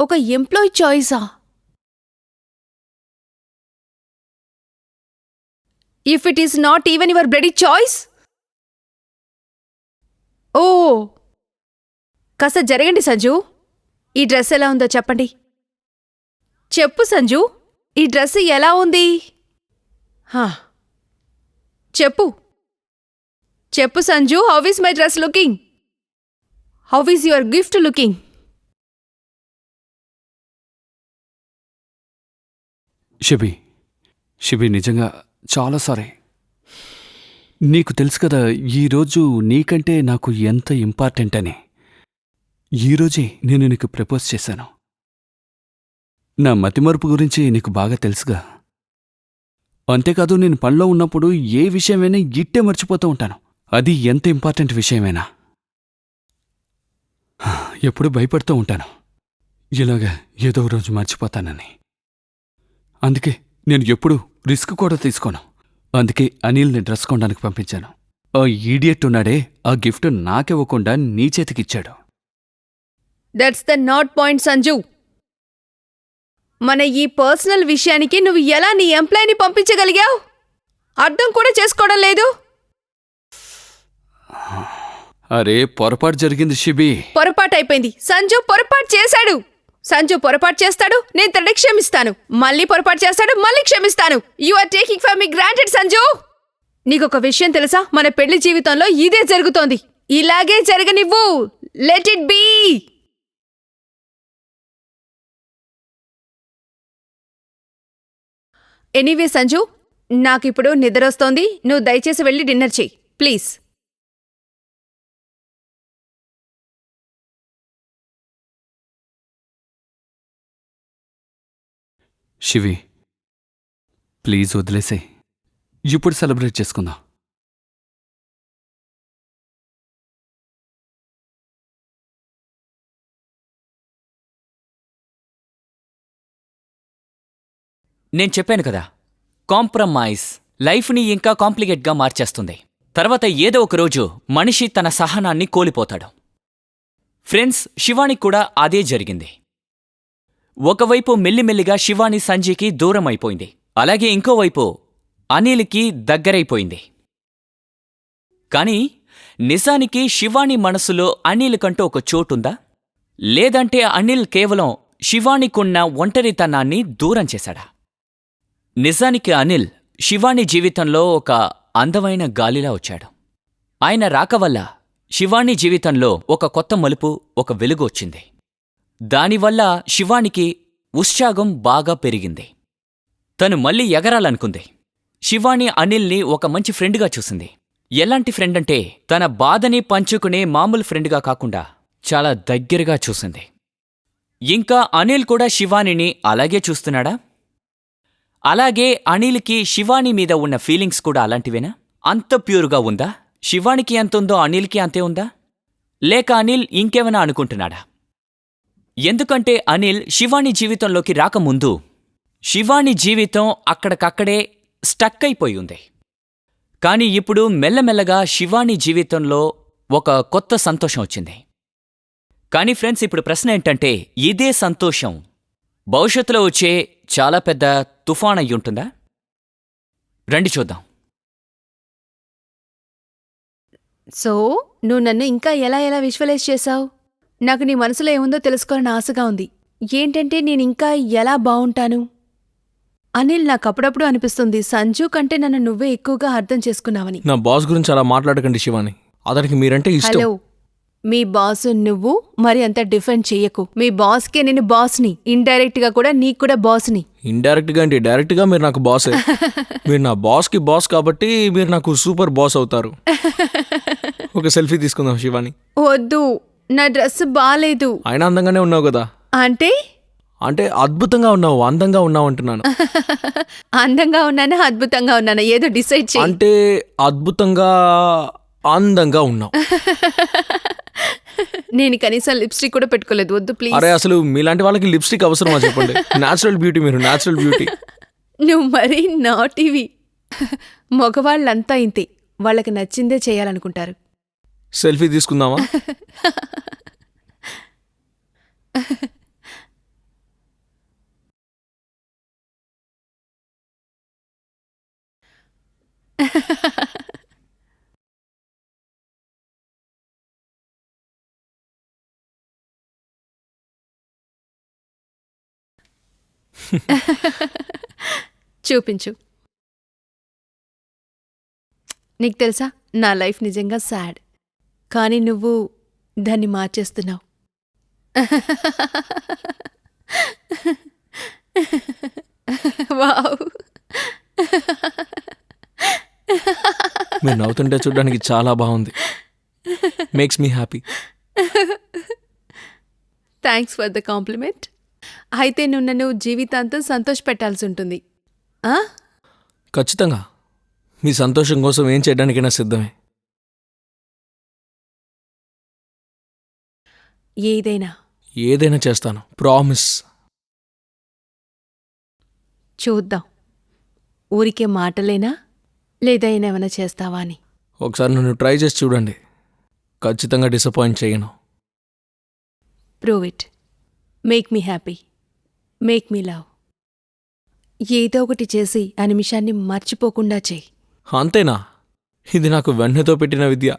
ఒక ఎంప్లాయీ చాయిసా? If it is not even your bloody choice. ఓ, కాస్త జరగండి సంజు. ఈ డ్రెస్ ఎలా ఉందో చెప్పండి. చెప్పు సంజు, ఈ డ్రెస్ ఎలా ఉంది? చెప్పు చెప్పు Sanju. How is my dress looking? How is your gift looking? Shibi, నిజంగా చాలా సారీ. నీకు తెలుసు కదా ఈరోజు నీకంటే నాకు ఎంత ఇంపార్టెంట్ అని. ఈరోజే నేను నీకు ప్రపోజ్ చేశాను. నా మతిమరుపు గురించి నీకు బాగా తెలుసుగా. అంతేకాదు, నేను పనిలో ఉన్నప్పుడు ఏ విషయమైనా ఇట్టే మర్చిపోతూ ఉంటాను, అది ఎంత ఇంపార్టెంట్ విషయమైనా. ఎప్పుడు భయపడుతూ ఉంటాను ఇలాగా ఏదో రోజు మర్చిపోతానని. అందుకే నేను ఎప్పుడూ రిస్క్ కూడా తీసుకోను. అందుకే అనిల్ని డ్రెస్ కొనడానికి పంపించాను. ఆ ఈడియట్ ఉన్నాడే, ఆ గిఫ్ట్ నాకివ్వకుండా నీ చేతికిచ్చాడు. That's the not point Sanju. మన ఈ పర్సనల్ విషయానికి నువ్వు ఎలా నీ ఎంప్లాయీని పంపించగలిగావు? అర్థం కూడా చేసుకోవడం లేదు. అరే, పొరపాటు జరిగింది శిబి. పొరపాటు అయిపోయింది. సంజు పొరపాటు చేశాడు. సంజు పొరపాటు చేస్తాడు, నేను తనని క్షమిస్తాను. మళ్ళీ పొరపాటు చేస్తాడు, మళ్ళీ క్షమిస్తాను. You are taking for me granted Sanju. నీకొక విషయం తెలుసా? మన పెళ్లి జీవితంలో ఇదే జరుగుతోంది. ఇలాగే జరగనివ్వు. Let it be. Anyway Sanju, నాకిప్పుడు నిద్రొస్తోంది. నువ్వు దయచేసి వెళ్ళి డిన్నర్ చెయ్యి ప్లీజ్. శివి, ప్లీజ్ వదిలేసే. ఇప్పుడు సెలబ్రేట్ చేసుకుందాం. నేను చెప్పాను కదా, కాంప్రమైజ్ లైఫ్ని ఇంకా కాంప్లికేట్గా మార్చేస్తుంది. తర్వాత ఏదో ఒక రోజు మనిషి తన సహనాన్ని కోల్పోతాడు. ఫ్రెండ్స్, శివానికి కూడా అదే జరిగింది. ఒకవైపు మెల్లిమెల్లిగా శివాని సంజయ్కి దూరం అయిపోయింది. అలాగే ఇంకోవైపు అనిల్కి దగ్గరైపోయింది. కానీ నిజానికి శివాని మనసులో అనిల్ కంటూ ఒక చోటుందా? లేదంటే అనిల్ కేవలం శివానికున్న ఒంటరితనాన్ని దూరం చేశాడా? నిజానికి అనిల్ శివాని జీవితంలో ఒక అందమైన గాలిలా వచ్చాడు. ఆయన రాక వల్ల శివాని జీవితంలో ఒక కొత్త మలుపు, ఒక వెలుగు వచ్చింది. దానివల్ల శివానికి ఉత్సాహం బాగా పెరిగింది. తను మళ్ళీ ఎగరాలనుకుంది. శివాని అనిల్ని ఒక మంచి ఫ్రెండ్గా చూసింది. ఎలాంటి ఫ్రెండ్ అంటే తన బాధని పంచుకునే మామూలు ఫ్రెండ్గా కాకుండా చాలా దగ్గరగా చూసింది. ఇంకా అనిల్ కూడా శివానిని అలాగే చూస్తున్నాడా? అలాగే అనిల్కి శివాని మీద ఉన్న ఫీలింగ్స్ కూడా అలాంటివేనా? అంత ప్యూర్గా ఉందా? శివానికి ఎంతుందో అనిల్కి అంతే ఉందా? లేక అనిల్ ఇంకేమైనా అనుకుంటున్నాడా? ఎందుకంటే అనిల్ శివాని జీవితంలోకి రాకముందు శివాని జీవితం అక్కడికక్కడే స్టక్ అయిపోయి ఉంది. కాని ఇప్పుడు మెల్లమెల్లగా శివాని జీవితంలో ఒక కొత్త సంతోషం వచ్చింది. కానీ ఫ్రెండ్స్, ఇప్పుడు ప్రశ్న ఏంటంటే, ఇదే సంతోషం భవిష్యత్తులో వచ్చే చాలా పెద్ద తుఫాన్ అయ్యుంటుందా? రండి చూద్దాం. సో నువ్వు నన్ను ఇంకా ఎలా ఎలా విజువలైజ్ చేశావు? నాకు నీ మనసులో ఏముందో తెలుసుకోవాలని ఆశగా ఉంది. ఏంటంటే నేను ఇంకా ఎలా బావుంటాను? అనిల్ నాకప్పుడప్పుడు అనిపిస్తుంది సంజు కంటే నన్ను నువ్వే ఎక్కువగా అర్థం చేసుకున్నావని. నా బాస్ గురించి అలా మాట్లాడకండి శివాని. అతనికి మీరంటే ఇష్టం. హలో, మీ బాసు నువ్వు మరి అంత డిఫెండ్ చెయ్యకు. మీ బాస్కే నేను బాస్ని, ఇండైరెక్ట్ గా కూడా నీకు కూడా బాస్ని. ఇండైరెక్ట్ గా అంటే డైరెక్ట్ గా మీరు నాకు బాసే. మీరు నా బాస్ కి బాస్ కాబట్టి మీరు నాకు సూపర్ బాస్ అవుతారు. ఒక సెల్ఫీ తీసుకుందాం శివాని. వద్దు, నా డ్రెస్ బాలేదు. అయినా అందంగానే ఉన్నావు కదా. అంటే అంటే అద్భుతంగా ఉన్నావు, అందంగా ఉన్నావు అంటున్నాను. అందంగా ఉన్నానా అద్భుతంగా ఉన్నానా ఏదో డిసైడ్ చెయ్యి. అంటే అద్భుతంగా అందంగా ఉన్నావు. నేను కనీసం లిప్స్టిక్ కూడా పెట్టుకోలేదు. వద్దు ప్లీజ్. అరే అసలు మీలాంటి వాళ్ళకి లిప్స్టిక్ అవసరమా చెప్పండి. న్యాచురల్ బ్యూటీ మీరు, న్యాచురల్ బ్యూటీ. నువ్వు మరీ నాటివి. మగవాళ్ళంతా ఇంతే, వాళ్ళకి నచ్చిందే చేయాలనుకుంటారు. సెల్ఫీ తీసుకుందామా? చూపించు. నీకు తెలుసా, నా లైఫ్ నిజంగా సాడ్, కానీ నువ్వు దాన్ని మార్చేస్తున్నావు. వావ్. మీరు నవ్వుతుంటే చూడడానికి చాలా బాగుంది. Makes me happy. Thanks for the complement. అయితే నువ్వు నన్ను జీవితాంతం సంతోష పెట్టాల్సి ఉంటుంది. ఆ? ఖచ్చితంగా మీ సంతోషం కోసం ఏం చేయడానికైనా సిద్ధమే. ఏదైనా ఏదైనా చేస్తాను, ప్రామిస్. చూద్దాం, ఊరికే మాటలేనా లేదా ఏమైనా చేస్తావా అని. ఒకసారి నన్ను ట్రై చేసి చూడండి, ఖచ్చితంగా డిసప్పాయింట్ చేయను. Prove it. Make me happy, make me love. ఏదో ఒకటి చేసి ఆ నిమిషాన్ని మర్చిపోకుండా చెయ్యి. అంతేనా? ఇది నాకు వెన్నతో పెట్టిన విద్య.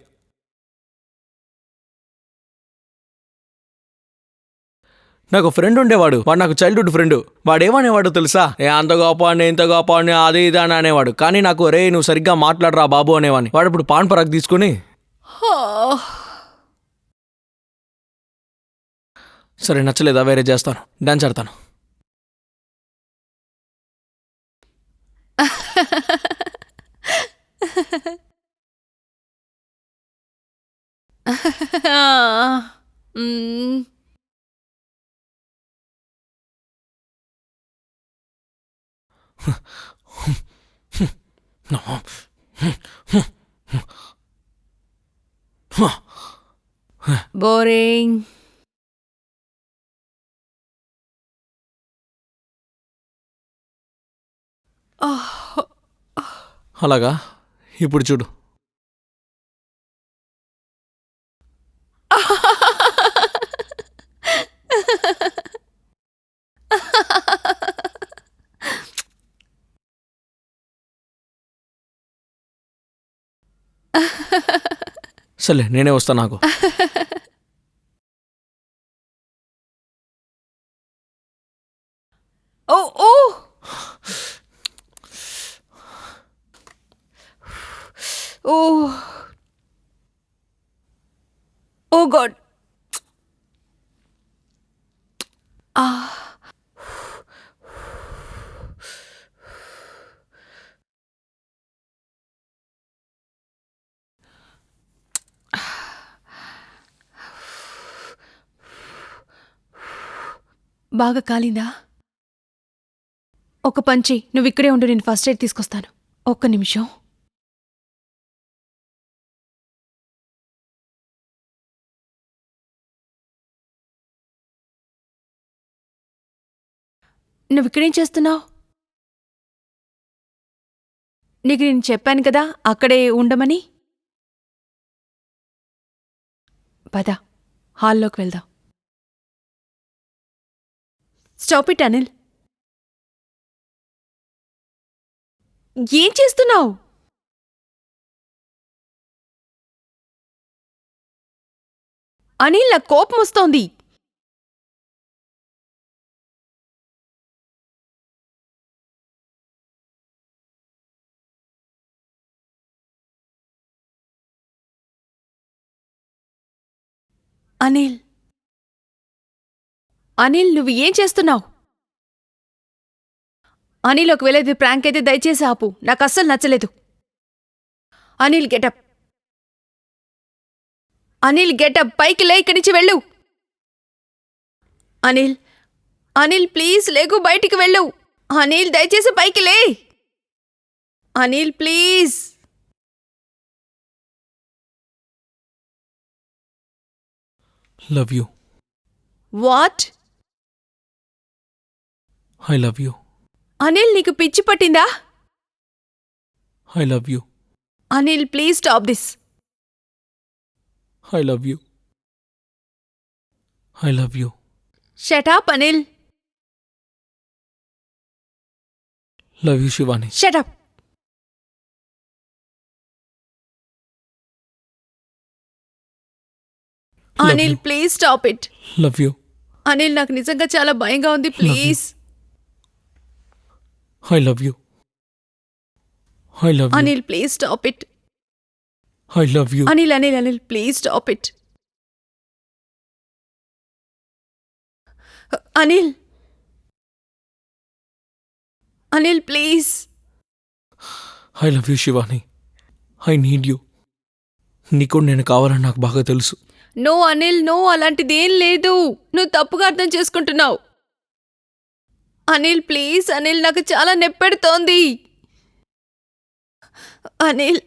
నాకు ఫ్రెండ్ ఉండేవాడు, వాడు నాకు చైల్డ్హుడ్ ఫ్రెండ్. వాడేమనేవాడు తెలుసా? అంత గొప్పవాడిని, ఇంత గొప్పవాడిని, అది ఇది అని అనేవాడు. కానీ నాకు రే నువ్వు సరిగ్గా మాట్లాడరా బాబు అనేవాడిని. వాడు ఇప్పుడు పాన్ పరాగ్ తీసుకుని సరే నచ్చలేదా, వేరే చేస్తాను, డాన్స్ ఆడతాను. మ్మ్. బోరింగ్. అలాగా, ఇప్పుడు చూడు. సర్లే నేనే వస్తా. నాకు ఓ ఓ ఓ ఓ గాడ్. బాగా కాలిందా? ఒక పంచి, నువ్వు ఇక్కడే ఉండు, నేను ఫస్ట్ ఎయిడ్ తీసుకొస్తాను. ఒక్క నిమిషం. నువ్వు ఇక్కడేం చేస్తున్నావు? నీకు నేను చెప్పాను కదా అక్కడే ఉండమని. పద, హాల్లోకి వెళ్దాం. Stop it Anil. ఏం చేస్తున్నావు? అనిల్ నాకు కోపం వస్తోంది. అనిల్ అనిల్ నువ్వు ఏం చేస్తున్నావు? అనిల్ ఒకవేళ ఇది ప్రాంక్ అయితే దయచేసి ఆపు. నాకు అస్సలు నచ్చలేదు. అనిల్ గెటప్. అనిల్ గెటప్. పైకి లే, ఇక్కడి నుంచి వెళ్ళు. అనిల్ అనిల్ ప్లీజ్ లేకు, బయటికి వెళ్ళు. అనిల్ దయచేసి పైకి లే. Anil please. Love you. What? I love you. Anil నీకు పిచ్చి పట్టిందా? I love you. Anil please stop this. I love you. I love you. Shut up Anil. Love you Shivani. Shut up. Love Anil you. Please stop it. Love you. Anil నాకు నిజంగా చాలా భయంగా ఉంది. Please. I love you. I love you. Anil please stop it. I love you. Anil Anil Anil please stop it. Anil Anil please. I love you Shivani. I need you. నీకు నేను కావాలని నాకు బాగా తెలుసు. నో అనిల్, నో, అలాంటిదేం లేదు. నువ్వు తప్పుగా అర్థం చేసుకుంటున్నావు. అనిల్ ప్లీజ్. అనిల్ నాకు చాలా నొప్పెడుతోంది. అనిల్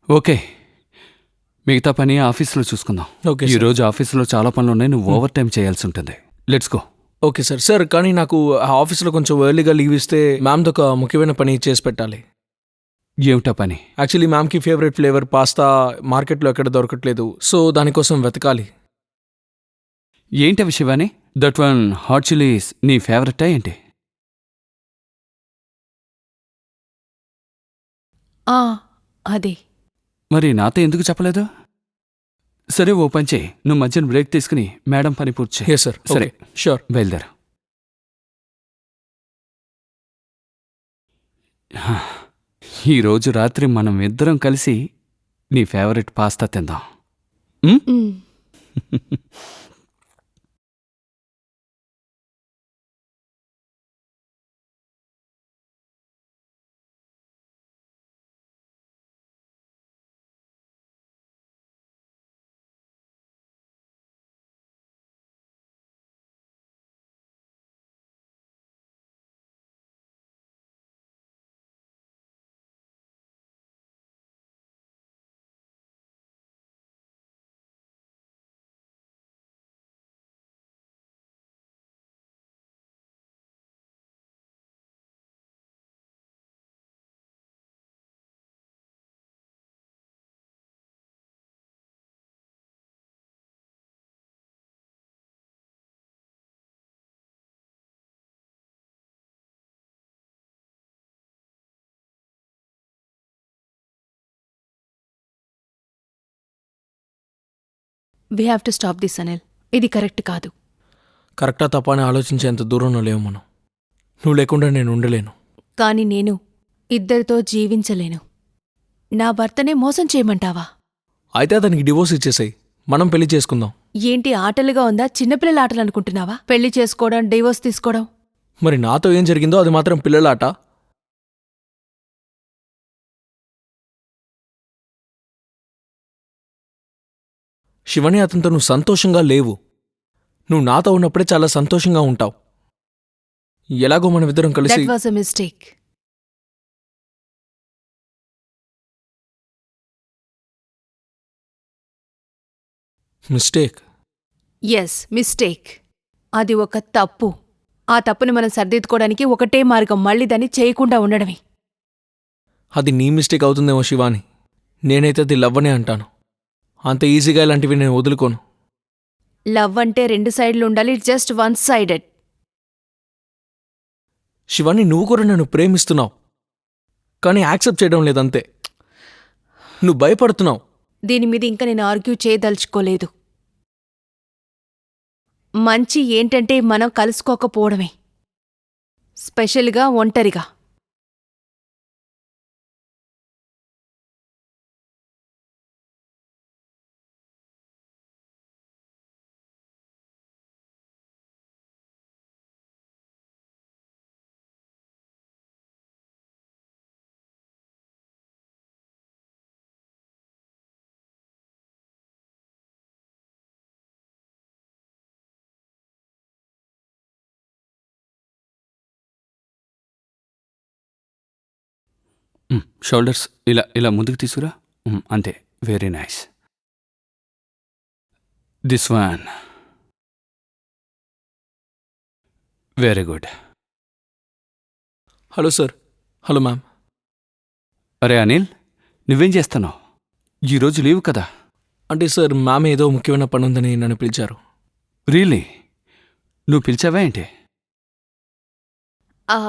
ఓకే, మిగతా పని ఆఫీస్లో చూసుకుందాం. Okay sir. ఈరోజు ఆఫీస్లో చాలా పనులు ఉన్నాయి, నువ్వు ఓవర్ టైం చేయాల్సి ఉంటుంది. Let's go. Okay sir. Sir కానీ నాకు ఆ ఆఫీస్లో కొంచెం ఎర్లీగా లీవ్ ఇస్తే మ్యామ్తో ఒక ముఖ్యమైన పని చేసి పెట్టాలి. ఏమిటా పని? యాక్చువల్లీ మ్యామ్కి ఫేవరెట్ ఫ్లేవర్ పాస్తా మార్కెట్లో ఎక్కడ దొరకట్లేదు. సో దానికోసం వెతకాలి. ఏంటవి Shivani? That one hot chillies నీ ఫేవరెటా ఏంటి? అదే. మరి నాతో ఎందుకు చెప్పలేదు? సరే, ఓ పని చేయి, నువ్వు మధ్యన బ్రేక్ తీసుకుని మేడం పని పూర్తి చేయి. Yes sir. సరే, షూర్. బయలుదేరు. ఈరోజు రాత్రి మనం ఇద్దరం కలిసి నీ ఫేవరెట్ పాస్తా తిందాం. Hmm. We have to stop this Anil. ఇది కరెక్ట్ కాదు. కరెక్టా తప్ప అని ఆలోచించేంత దూరంలో లేవు మనం. నువ్వు లేకుండా నేను ఉండలేను. కాని నేను ఇద్దరితో జీవించలేను. నా భర్తనే మోసం చేయమంటావా? అయితే అతనికి డివోర్స్ ఇచ్చేసాయి, మనం పెళ్లి చేసుకుందాం. ఏంటి ఆటలుగా ఉందా? చిన్నపిల్లల ఆటలు అనుకుంటున్నావా? పెళ్లి చేసుకోవడం, డివోర్స్ తీసుకోవడం. మరి నాతో ఏం జరిగిందో అది మాత్రం పిల్లలాట. శివాని, అతనితో నువ్వు సంతోషంగా లేవు. నువ్వు నాతో ఉన్నప్పుడే చాలా సంతోషంగా ఉంటావు. ఎలాగో మనమిద్దరం కలిసి that was a mistake. Mistake. Yes, mistake. అది ఒక తప్పు. ఆ తప్పుని మనం సరిదిద్దుకోవడానికి ఒకటే మార్గం, మళ్ళీ దాన్ని చేయకుండా ఉండడమే. అది నీ మిస్టేక్ అవుతుందేమో శివాని. నేనైతే అది లవ్ అనే అంటాను. అంత ఈజీగా ఇలాంటివి నేను వదులుకోను. లవ్ అంటే 2 సైడ్లు ఉండాలి, it's just one sided. Shivani, నువ్వు కూడా నన్ను ప్రేమిస్తున్నావు, కానీ యాక్సెప్ట్ చేయడం లేదంతే. నువ్వు భయపడుతున్నావు. దీని మీద ఇంకా నేను ఆర్గ్యూ చేయదలుచుకోలేదు. మంచి ఏంటంటే మనం కలుసుకోకపోవడమే, స్పెషల్గా ఒంటరిగా. షోల్డర్స్ ఇలా ఇలా ముందుకు తీసుకురా. అంతే. Very nice. This one. Very good. Hello sir. Hello ma'am. అరే అనిల్, నువ్వేం చేస్తున్నావు? ఈరోజు లీవ్ కదా. అంటే సార్, మ్యామ్ ఏదో ముఖ్యమైన పని ఉందని నన్ను పిలిచారు. రియలీ? నువ్వు పిలిచావా ఏంటి? ఆ,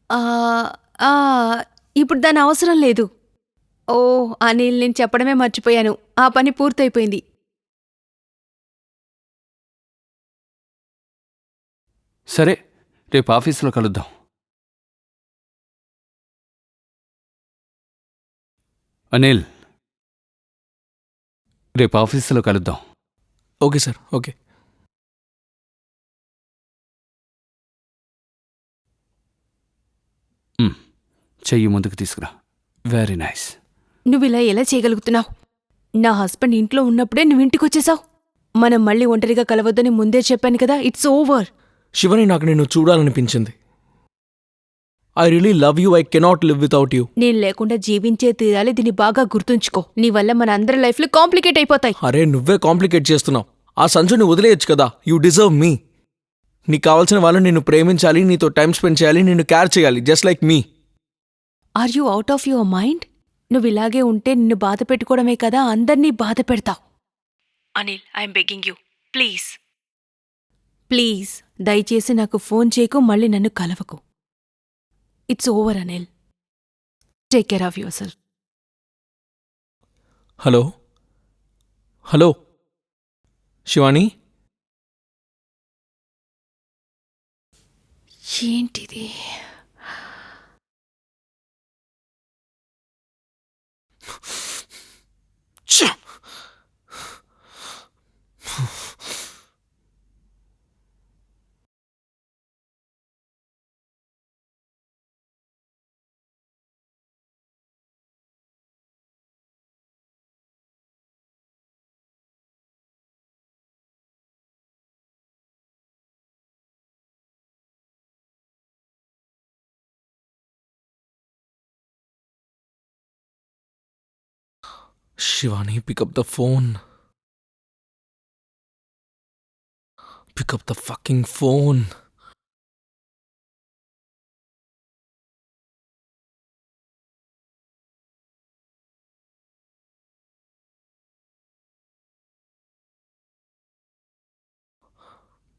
ఆ, ఆ, ఇప్పుడు దాని అవసరం లేదు. ఓ అనిల్, నేను చెప్పడమే మర్చిపోయాను, ఆ పని పూర్తయిపోయింది. సరే, రేపు ఆఫీసులో కలుద్దాం. అనిల్, రేపు ఆఫీసులో కలుద్దాం. Okay sir, okay. చెయ్యి ముందుకు తీసుకురా. Very nice. నువ్విలా ఎలా చేయగలుగుతున్నావు? నా హస్బెండ్ ఇంట్లో ఉన్నప్పుడే నువ్వు ఇంటికొచ్చేసావు. మనం మళ్ళీ ఒంటరిగా కలవద్దని ముందే చెప్పాను కదా. It's over. శివని, నాకు నిన్ను చూడాలనిపించింది. I really love you. I cannot live without you. నేను లేకుండా జీవించే తీరాలి. దీన్ని బాగా గుర్తుంచుకో. నీ వల్ల మన అందరి లైఫ్లు కాంప్లికేట్ అయిపోతాయి. అరే, నువ్వే కాంప్లికేట్ చేస్తున్నావు. ఆ సంజుని వదిలేయచ్చు కదా. యూ డిజర్వ్ మీ. నీకు కావాల్సిన వాళ్ళని నిన్ను ప్రేమించాలి, నీతో టైం స్పెండ్ చేయాలి, నిన్ను కేర్ చేయాలి, just like me. Are you out of your mind? నువ్వు ఇలాగే ఉంటే నిన్ను బాధ పెట్టుకోవడమే కదా అందర్నీ బాధ పెడతావు. Anil, I'm begging you, please please దయచేసి నాకు ఫోన్ చేయకు, మళ్ళీ నన్ను కలవకు. It's over Anil. Take care of yourself. Hello hello Shivani. ఏంటిది? ఛ! Shivani, pick up the phone. Pick up the fucking phone.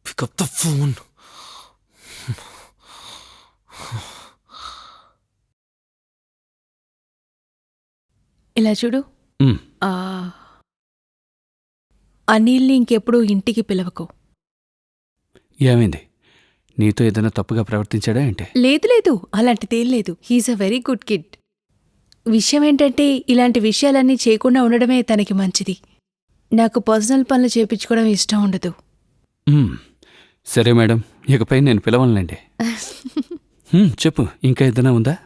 Pick up the phone. ఇలా చూడు. మ్, ఆ, అనిల్ని ఇంకెప్పుడు ఇంటికి పిలవకు. ఏమైంది? నీతో ఏదైనా తప్పుగా ప్రవర్తించాడా ఏంటి? లేదు లేదు, అలాంటిదేం లేదు. He's a very good kid. విషయం ఏంటంటే ఇలాంటి విషయాలన్నీ చేయకుండా ఉండడమే తనకి మంచిది. నాకు పర్సనల్ పనులు చేపించుకోవడం ఇష్టం ఉండదు. మ్, సరే మేడం, ఇకపై నేను పిలవనులేండి. చెప్పు, ఇంకా ఏదైనా ఉందా?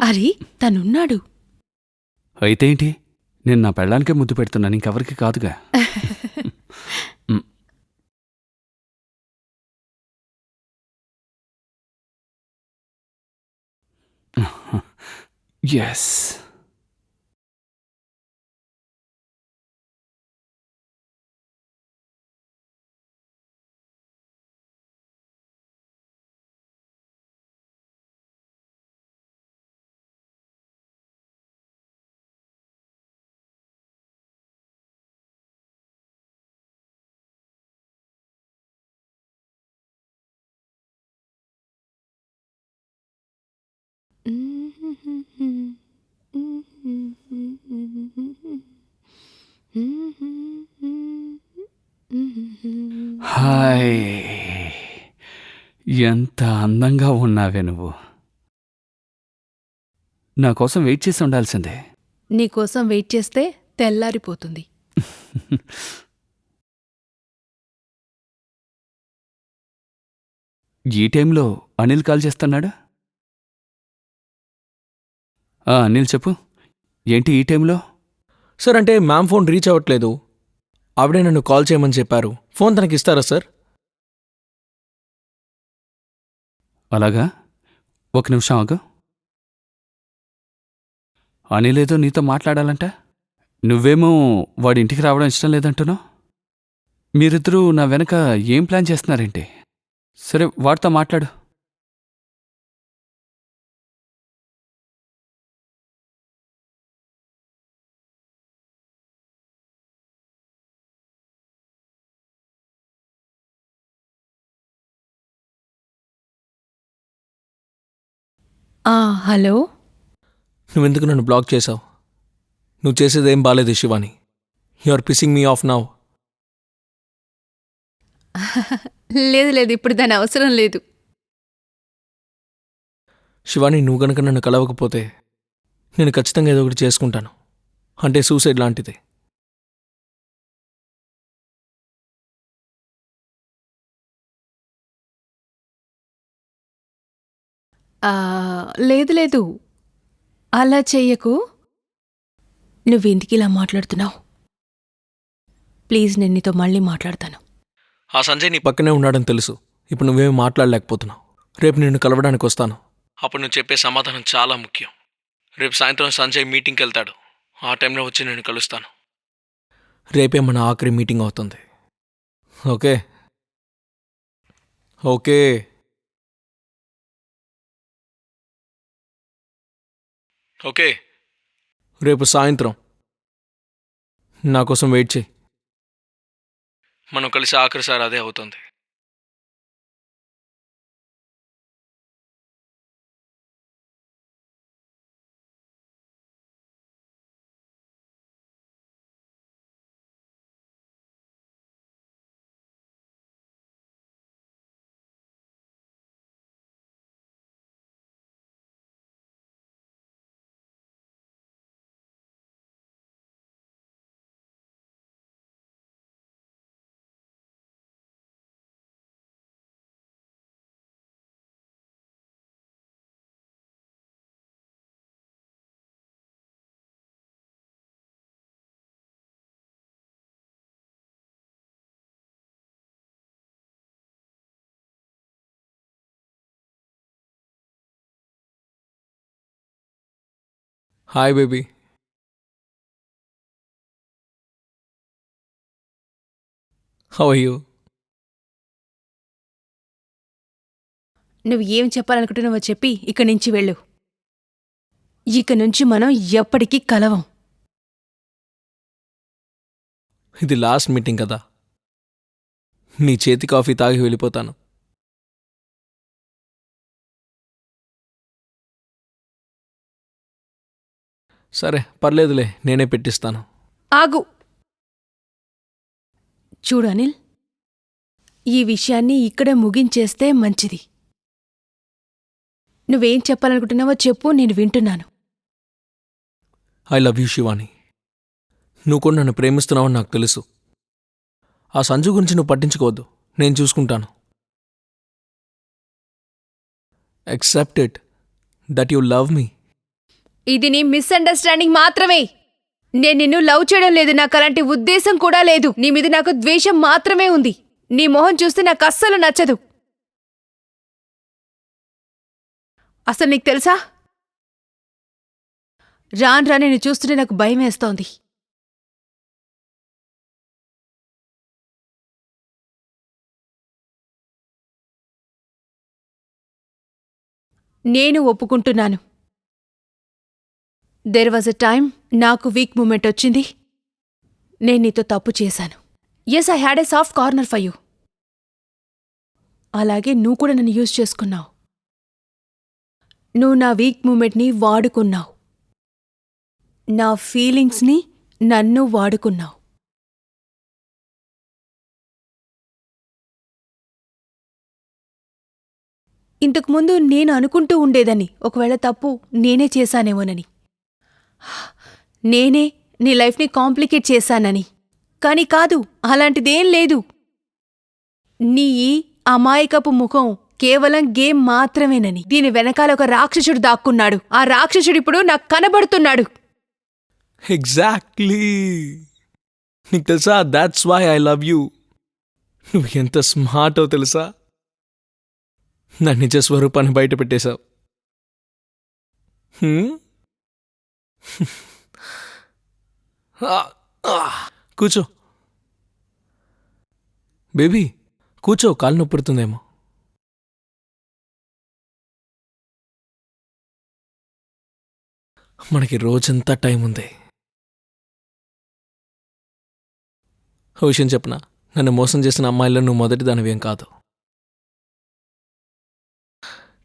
అరే, తనున్నాడు. అయితే ఏంటి? నేను నా పెళ్ళానికే ముద్దు పెడుతున్నాను, ఇంకెవరికి కాదుగా. ఎస్. హాయ్, ఎంత అందంగా ఉన్నావే నువ్వు. నా కోసం వెయిట్ చేసి ఉండాల్సిందే. నీకోసం వెయిట్ చేస్తే తెల్లారిపోతుంది. ఈ టైంలో అనిల్ కాల్ చేస్తున్నాడా? అనిల్ చెప్పు, ఏంటి ఈ టైంలో? సార్ అంటే మ్యామ్ ఫోన్ రీచ్ అవ్వట్లేదు. ఆవిడే నన్ను కాల్ చేయమని చెప్పారు. ఫోన్ తనకి ఇస్తారా సార్? అలాగా, ఒక నిమిషం ఆగు. అనిల్ ఏదో నీతో మాట్లాడాలంట. నువ్వేమో వాడి ఇంటికి రావడం ఇష్టం లేదంటున్నావు. మీరిద్దరూ నా వెనక ఏం ప్లాన్ చేస్తున్నారేంటి? సరే, వాడితో మాట్లాడు. హలో. నువ్వెందుకు నన్ను బ్లాక్ చేశావు? నువ్వు చేసేదేం బాలేదు Shivani. You are pissing me off now. లేదు లేదు, ఇప్పుడు దాని అవసరం లేదు. శివాని, నువ్వు గనక నన్ను కలవకపోతే నేను ఖచ్చితంగా ఏదో ఒకటి చేసుకుంటాను. అంటే సూసైడ్ లాంటిది. లేదు లేదు, అలా చెయ్యకు. నువ్వెందుకు ఇలా మాట్లాడుతున్నావు? ప్లీజ్, నేను నీతో మళ్ళీ మాట్లాడతాను. ఆ సంజయ్ నీ పక్కనే ఉన్నాడని తెలుసు. ఇప్పుడు నువ్వేమీ మాట్లాడలేకపోతున్నావు. రేపు నిన్ను కలవడానికి వస్తాను. అప్పుడు నువ్వు చెప్పే సమాధానం చాలా ముఖ్యం. రేపు సాయంత్రం సంజయ్ మీటింగ్కి వెళ్తాడు. ఆ టైంలో వచ్చి నేను కలుస్తాను. రేపే మన ఆఖరి మీటింగ్ అవుతుంది. Okay okay. ఓకే, రేపు సాయంత్రం నా కోసం వెయిట్ చేయి. మనం కలిసి ఆఖరిసారి అదే అవుతుంది. Hi baby. How are you? నువ్వు ఏం చెప్పాలనుకుంటున్నావో చెప్పి ఇక్కడి నుంచి వెళ్ళు. ఇక నుంచి మనం ఎప్పటికీ కలవం. ఇది లాస్ట్ మీటింగ్ కదా. నీ చేతి కాఫీ తాగి వెళ్ళిపోతాను. సరే, పర్లేదులే, నేనే పెట్టిస్తాను. ఆగు. చూడు అనిల్, ఈ విషయాన్ని ఇక్కడే ముగించేస్తే మంచిది. నువ్వేం చెప్పాలనుకుంటున్నావో చెప్పు, నేను వింటున్నాను. I love you Shivani. నువ్వు కూడా నన్ను ప్రేమిస్తున్నావని నాకు తెలుసు. ఆ సంజు గురించి నువ్వు పట్టించుకోవద్దు, నేను చూసుకుంటాను. Accept it that you love మీ. ఇది నీ మిస్అండర్స్టాండింగ్ మాత్రమే. నేను నిన్ను లవ్ చేయడం లేదు, నాకు అలాంటి ఉద్దేశం కూడా లేదు. నీ మీద నాకు ద్వేషం మాత్రమే ఉంది. నీ మొహం చూస్తే నాకు అస్సలు నచ్చదు. అసలు నీకు తెలుసా, రాను రా నిన్ను చూస్తుంటే నాకు భయం వేస్తోంది. నేను ఒప్పుకుంటున్నాను. దెర్ వాజ్ ఎ టైమ్, నాకు వీక్ మూమెంట్ వచ్చింది. నేను నీతో తప్పు చేశాను. Yes, I had a soft corner for you. అలాగే నువ్వు కూడా నన్ను యూజ్ చేసుకున్నావు. నువ్వు నా వీక్ మూమెంట్ని వాడుకున్నావు. నా ఫీలింగ్స్ని నన్ను వాడుకున్నావు. ఇంతకుముందు నేను అనుకుంటూ ఉండేదని, ఒకవేళ తప్పు నేనే చేశానేమోనని. నేనే నీ లైఫ్ని కాంప్లికేట్ చేశానని. కాని కాదు, అలాంటిదేం లేదు. నీ ఈ అమాయకపు ముఖం కేవలం గేమ్ మాత్రమేనని, దీని వెనకాల ఒక రాక్షసుడు దాక్కున్నాడు. ఆ రాక్షసుడిప్పుడు నాకు కనబడుతున్నాడు. ఎగ్జాక్ట్లీ. నీకు తెలుసా, that's why I love you. నువ్వు ఎంత స్మార్టో తెలుసా. నా నిజ స్వరూపాన్ని బయట పెట్టేశావు. కూర్చో బేబీ, కూర్చో. కాలు నొప్పి పుడుతుందేమో. మనకి రోజంతా టైం ఉంది. ఓ విషయం చెప్పనా, నన్ను మోసం చేసిన అమ్మాయిల్లో నువ్వు మొదటి దానివేం కాదు.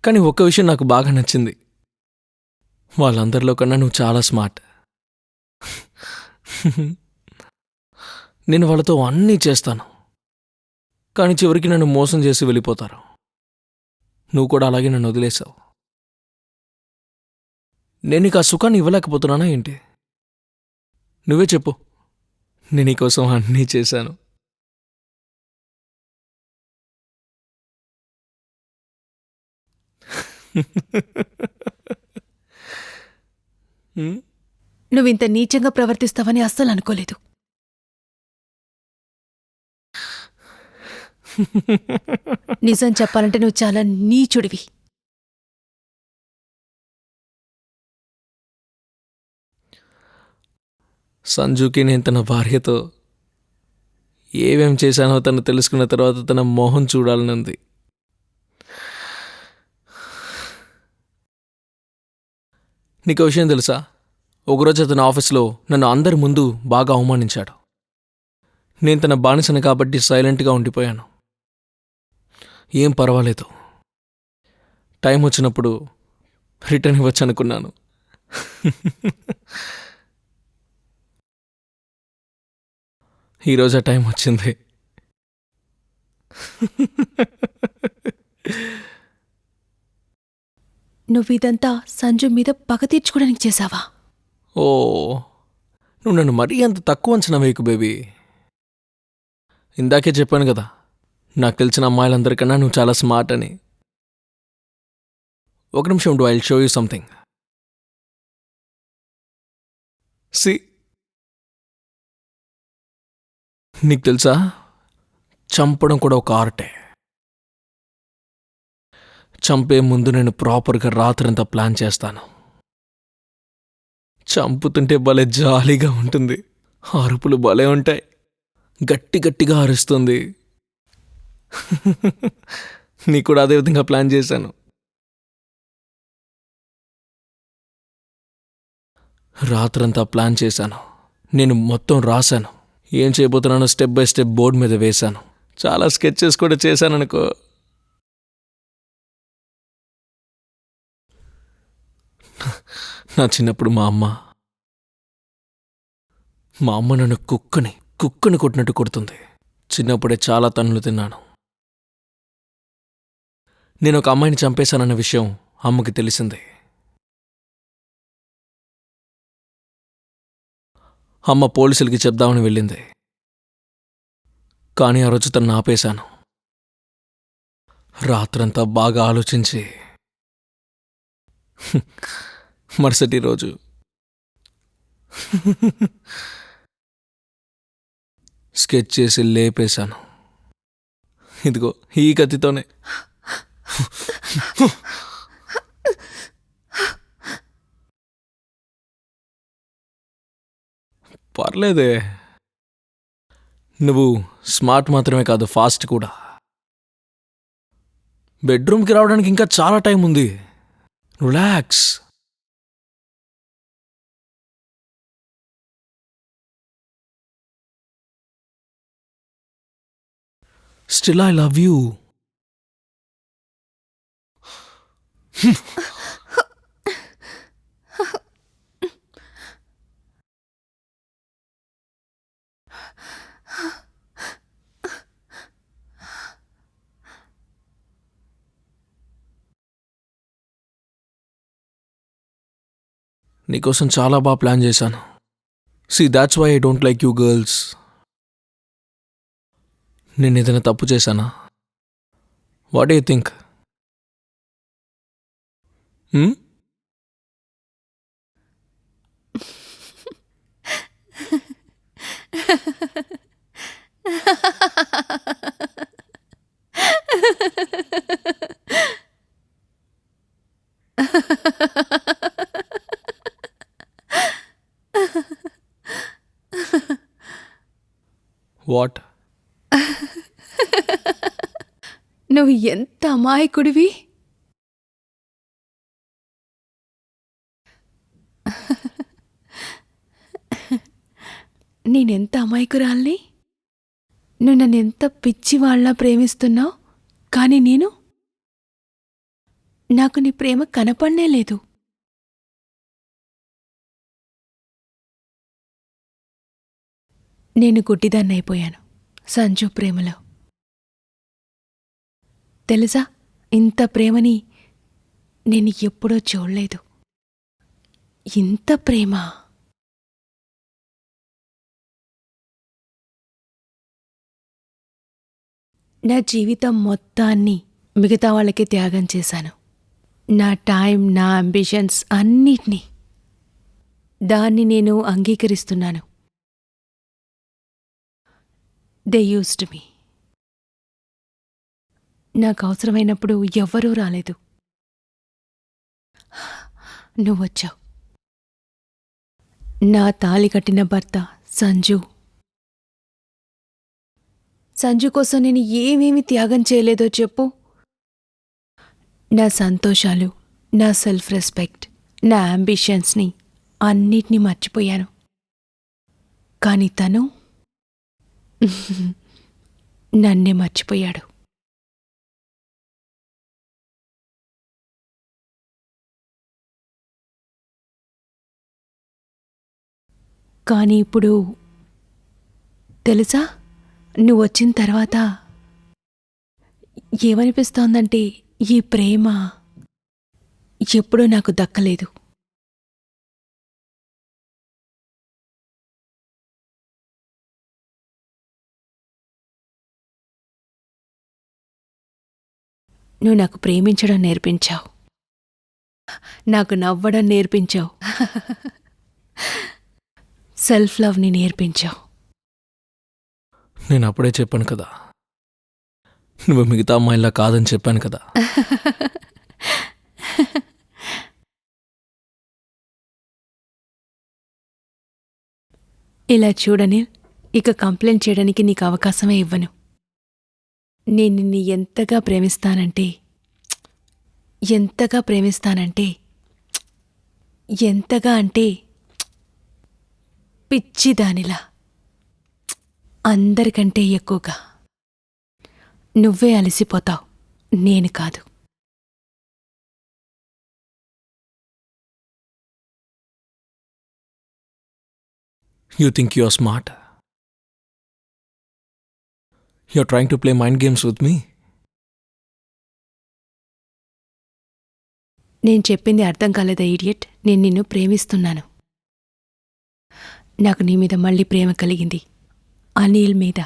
కానీ ఒక్క విషయం నాకు బాగా నచ్చింది. వాళ్ళందరిలో కన్నా నువ్వు చాలా స్మార్ట్. నేను వాళ్ళతో అన్నీ చేస్తాను, కానీ చివరికి నన్ను మోసం చేసి వెళ్ళిపోతారు. నువ్వు కూడా అలాగే నన్ను వదిలేశావు. నేను నీకు ఆ సుఖాన్ని ఇవ్వలేకపోతున్నానా ఏంటి? నువ్వే చెప్పు. నేను నీకోసం అన్నీ చేశాను. నువ్వింత నీచంగా ప్రవర్తిస్తావని అస్సలు అనుకోలేదు. నిజం చెప్పాలంటే నువ్వు చాలా నీచుడివి. సంజుకి నేను తన భార్యతో ఏమేం చేశానో తను తెలుసుకున్న తర్వాత తన మొహం చూడాలనుంది. నీకు విషయం తెలుసా, ఒకరోజు అతని ఆఫీస్లో నన్ను అందరి ముందు బాగా అవమానించాడు. నేను తన బానిసను కాబట్టి సైలెంట్గా ఉండిపోయాను. ఏం పర్వాలేదు, టైం వచ్చినప్పుడు రిటర్న్ ఇవ్వచ్చు అనుకున్నాను. ఈరోజు ఆ టైం వచ్చింది. నువ్విదంతా సంజు మీద పగ తీర్చుకోవడానికి చేశావా? ఓ, నువ్వు నన్ను మరీ అంత తక్కువ అంచనా వేయకు బేబీ. ఇందాకే చెప్పాను కదా, నాకు తెలిసిన అమ్మాయిలందరికన్నా నువ్వు చాలా స్మార్ట్ అని. ఒక నిమిషం ఉండు, I will show you something. See, నీకు తెలుసా, చంపడం కూడా ఒక ఆర్టే. చంపే ముందు నేను ప్రాపర్గా రాత్రంతా ప్లాన్ చేస్తాను. చంపుతుంటే భలే జాలీగా ఉంటుంది. అరుపులు భలే ఉంటాయి. గట్టి గట్టిగా అరుస్తుంది. నీ కూడా అదే విధంగా ప్లాన్ చేశాను. రాత్రంతా ప్లాన్ చేశాను. నేను మొత్తం రాశాను. ఏం చేయబోతున్నానో స్టెప్ బై స్టెప్ బోర్డు మీద వేశాను. చాలా స్కెచెస్ కూడా చేశాననుకో. నా చిన్నప్పుడు మా అమ్మ నన్ను కుక్కని కొట్టినట్టు కొడుతుంది. చిన్నప్పుడే చాలా తన్నులు తిన్నాను. నేను ఒక అమ్మాయిని చంపేశానన్న విషయం అమ్మకి తెలిసింది. అమ్మ పోలీసులకి చెప్దామని వెళ్ళింది. కానీ ఆ రోజు తను ఆపేశాను. రాత్రంతా బాగా ఆలోచించి మరుసటి రోజు స్కెచ్ చేసి లేపేశాను. ఇదిగో ఈ కత్తితోనే. పర్లేదే, నువ్వు స్మార్ట్ మాత్రమే కాదు, ఫాస్ట్ కూడా. బెడ్రూమ్కి రావడానికి ఇంకా చాలా టైం ఉంది. Relax. Still I love you. నీకోసం చాలా బాగా ప్లాన్ చేశాను. See that's why I don't like you girls. నేను ఏదైనా తప్పు చేశానా? What do you think? What? నువ్వు ఎంత అమాయకుడివి. నేనెంత అమాయకురాల్ని. నువ్వు నన్నెంత పిచ్చివాళ్ళ ప్రేమిస్తున్నావు, కానీ నాకు నీ ప్రేమ కనపడనే లేదు. నేను గుడ్డిదాన్నైపోయాను సంజు ప్రేమలో. తెలుసా, ఇంత ప్రేమని నేను ఎప్పుడూ చూడలేదు. ఇంత ప్రేమ. నా జీవితం మొత్తాన్ని మిగతా వాళ్ళకి త్యాగం చేశాను. నా టైం, నా అంబిషన్స్ అన్నిటినీ. దాన్ని నేను అంగీకరిస్తున్నాను. దే యూస్డ్ మీ. నాకు అవసరమైనప్పుడు ఎవ్వరూ రాలేదు. నువ్వొచ్చావు. నా తాళి కట్టిన భర్త సంజు. సంజు కోసం నేను ఏమేమి త్యాగం చేయలేదో చెప్పు. నా సంతోషాలు, నా సెల్ఫ్ రెస్పెక్ట్, నా అంబిషన్స్ని అన్నిటినీ మర్చిపోయాను. కాని తను నన్నే మర్చిపోయాడు. కానీ ఇప్పుడు తెలుసా, నువ్వొచ్చిన తర్వాత ఏమనిపిస్తోందంటే ఈ ప్రేమ ఎప్పుడూ నాకు దక్కలేదు. నువ్వు నాకు ప్రేమించడం నేర్పించావు, నాకు నవ్వడం నేర్పించావు, సెల్ఫ్ లవ్ని నేర్పించావు. నేను అప్పుడే చెప్పాను కదా, నువ్వు మిగతా అమ్మాయిలా కాదని చెప్పాను కదా. ఇలా చూడని, ఇక కంప్లైంట్ చేయడానికి నీకు అవకాశమే ఇవ్వను. నేను నిన్ను ఎంతగా ప్రేమిస్తానంటే ఎంతగా అంటే పిచ్చిదానిలా, అందరికంటే ఎక్కువగా. నువ్వే అలసిపోతావు, నేను కాదు. You think you're smart? You're trying to play mind games with me? నేను చెప్పింది అర్థం కాలేదా ఇడియట్? నేను నిన్ను ప్రేమిస్తున్నాను. నాకు నీ మీద మళ్ళీ ప్రేమ కలిగింది, అనిల్ మీద.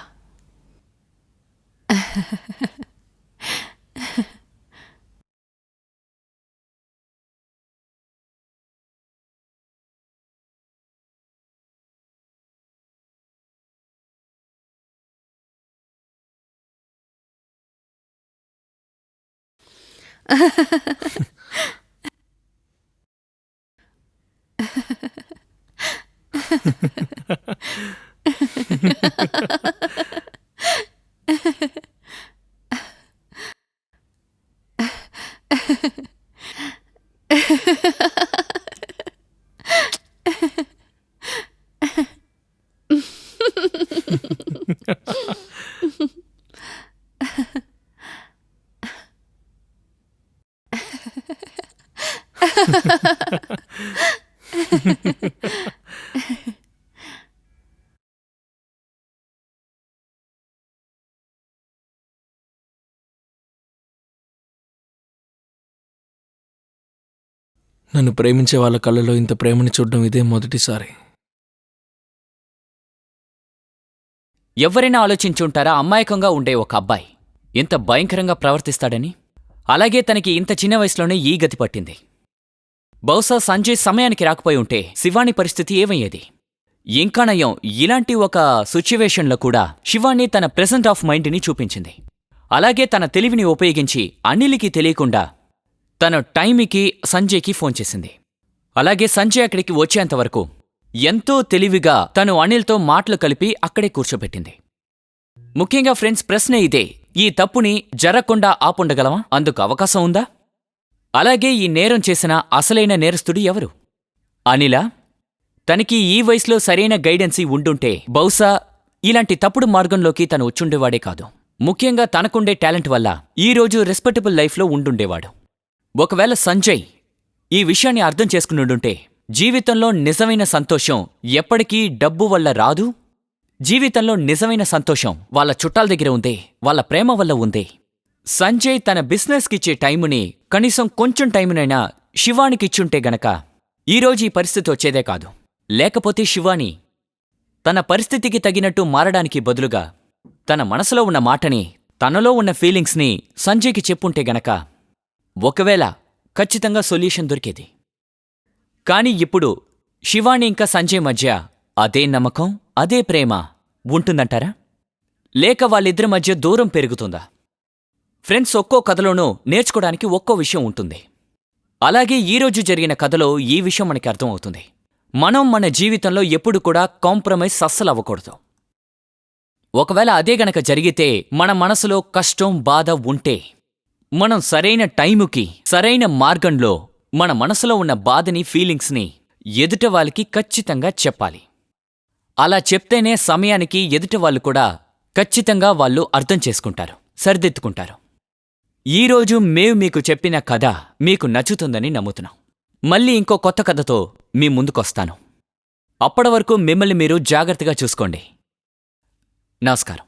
నన్ను ప్రేమించే వాళ్ళ కళ్ళలో ఇంత ప్రేమని చూడడం ఇదే మొదటిసారి. ఎవరైనా ఆలోచించుంటారా అమాయకంగా ఉండే ఒక అబ్బాయి ఇంత భయంకరంగా ప్రవర్తిస్తాడని? అలాగే తనకి ఇంత చిన్న వయసులోనే ఈ గతి పట్టింది. బహుశా సంజయ్ సమయానికి రాకపోయి ఉంటే శివాని పరిస్థితి ఏమయ్యేది? ఇంకా నయం, ఇలాంటి ఒక సిచ్యువేషన్లో కూడా శివాని తన ప్రెజెంట్ ఆఫ్ మైండ్ని చూపించింది. అలాగే తన తెలివిని ఉపయోగించి అనిల్కి తెలియకుండా తన టైంకి సంజయ్కి ఫోన్ చేసింది. అలాగే సంజయ్ అక్కడికి వచ్చేంతవరకు ఎంతో తెలివిగా తను అనిల్తో మాటలు కలిపి అక్కడే కూర్చోబెట్టింది. ముఖ్యంగా ఫ్రెండ్స్, ప్రశ్న ఇదే: ఈ తప్పుని జరగకుండా ఆపుండగలమా? అందుకు అవకాశం ఉందా? అలాగే ఈ నేరం చేసిన అసలైన నేరస్తుడు ఎవరు? అనిలా? తనకి ఈ వయసులో సరైన గైడెన్సీ ఉండుంటే బహుశా ఇలాంటి తప్పుడు మార్గంలోకి తను వచ్చుండేవాడే కాదు. ముఖ్యంగా తనకుండే టాలెంట్ వల్ల ఈరోజు రెస్పెక్టబుల్ లైఫ్లో ఉండుండేవాడు. ఒకవేళ సంజయ్ ఈ విషయాన్ని అర్థం చేసుకునుండుంటే జీవితంలో నిజమైన సంతోషం ఎప్పటికీ డబ్బు వల్ల రాదు. జీవితంలో నిజమైన సంతోషం వాళ్ళ చుట్టాల దగ్గర ఉందే, వాళ్ళ ప్రేమ వల్ల ఉందే. సంజయ్ తన బిజినెస్కిచ్చే టైముని కనీసం కొంచెం టైమునైనా శివానికిచ్చుంటే గనక ఈరోజు ఈ పరిస్థితి వచ్చేదే కాదు. లేకపోతే శివాని తన పరిస్థితికి తగినట్టు మారడానికి బదులుగా తన మనసులో ఉన్న మాటని, తనలో ఉన్న ఫీలింగ్స్ని సంజయ్కి చెప్పుంటే గనక ఒకవేళ ఖచ్చితంగా సొల్యూషన్ దొరికేది. కాని ఇప్పుడు శివాని ఇంకా సంజయ్ మధ్య అదే నమ్మకం, అదే ప్రేమ ఉంటుందంటారా? లేక వాళ్ళిద్దరి మధ్య దూరం పెరుగుతుందా? ఫ్రెండ్స్, ఒక్కో కథలోనూ నేర్చుకోవడానికి ఒక్కో విషయం ఉంటుంది. అలాగే ఈరోజు జరిగిన కథలో ఈ విషయం మనకి అర్థమవుతుంది. మనం మన జీవితంలో ఎప్పుడు కూడా కాంప్రమైజ్ అస్సలు అవ్వకూడదు. ఒకవేళ అదే గనక జరిగితే, మన మనసులో కష్టం, బాధ ఉంటే మనం సరైన టైముకి, సరైన మార్గంలో మన మనసులో ఉన్న బాధని, ఫీలింగ్స్ని ఎదుటవాళ్ళకి ఖచ్చితంగా చెప్పాలి. అలా చెప్తేనే సమయానికి ఎదుటవాళ్ళు కూడా ఖచ్చితంగా వాళ్ళు అర్థం చేసుకుంటారు, సరిదిద్దుకుంటారు. ఈరోజు మేము మీకు చెప్పిన కథ మీకు నచ్చుతుందని నమ్ముతున్నాం. మళ్ళీ ఇంకో కొత్త కథతో మీ ముందుకొస్తాను. అప్పటి వరకు మిమ్మల్ని మీరు జాగ్రత్తగా చూసుకోండి. నమస్కారం.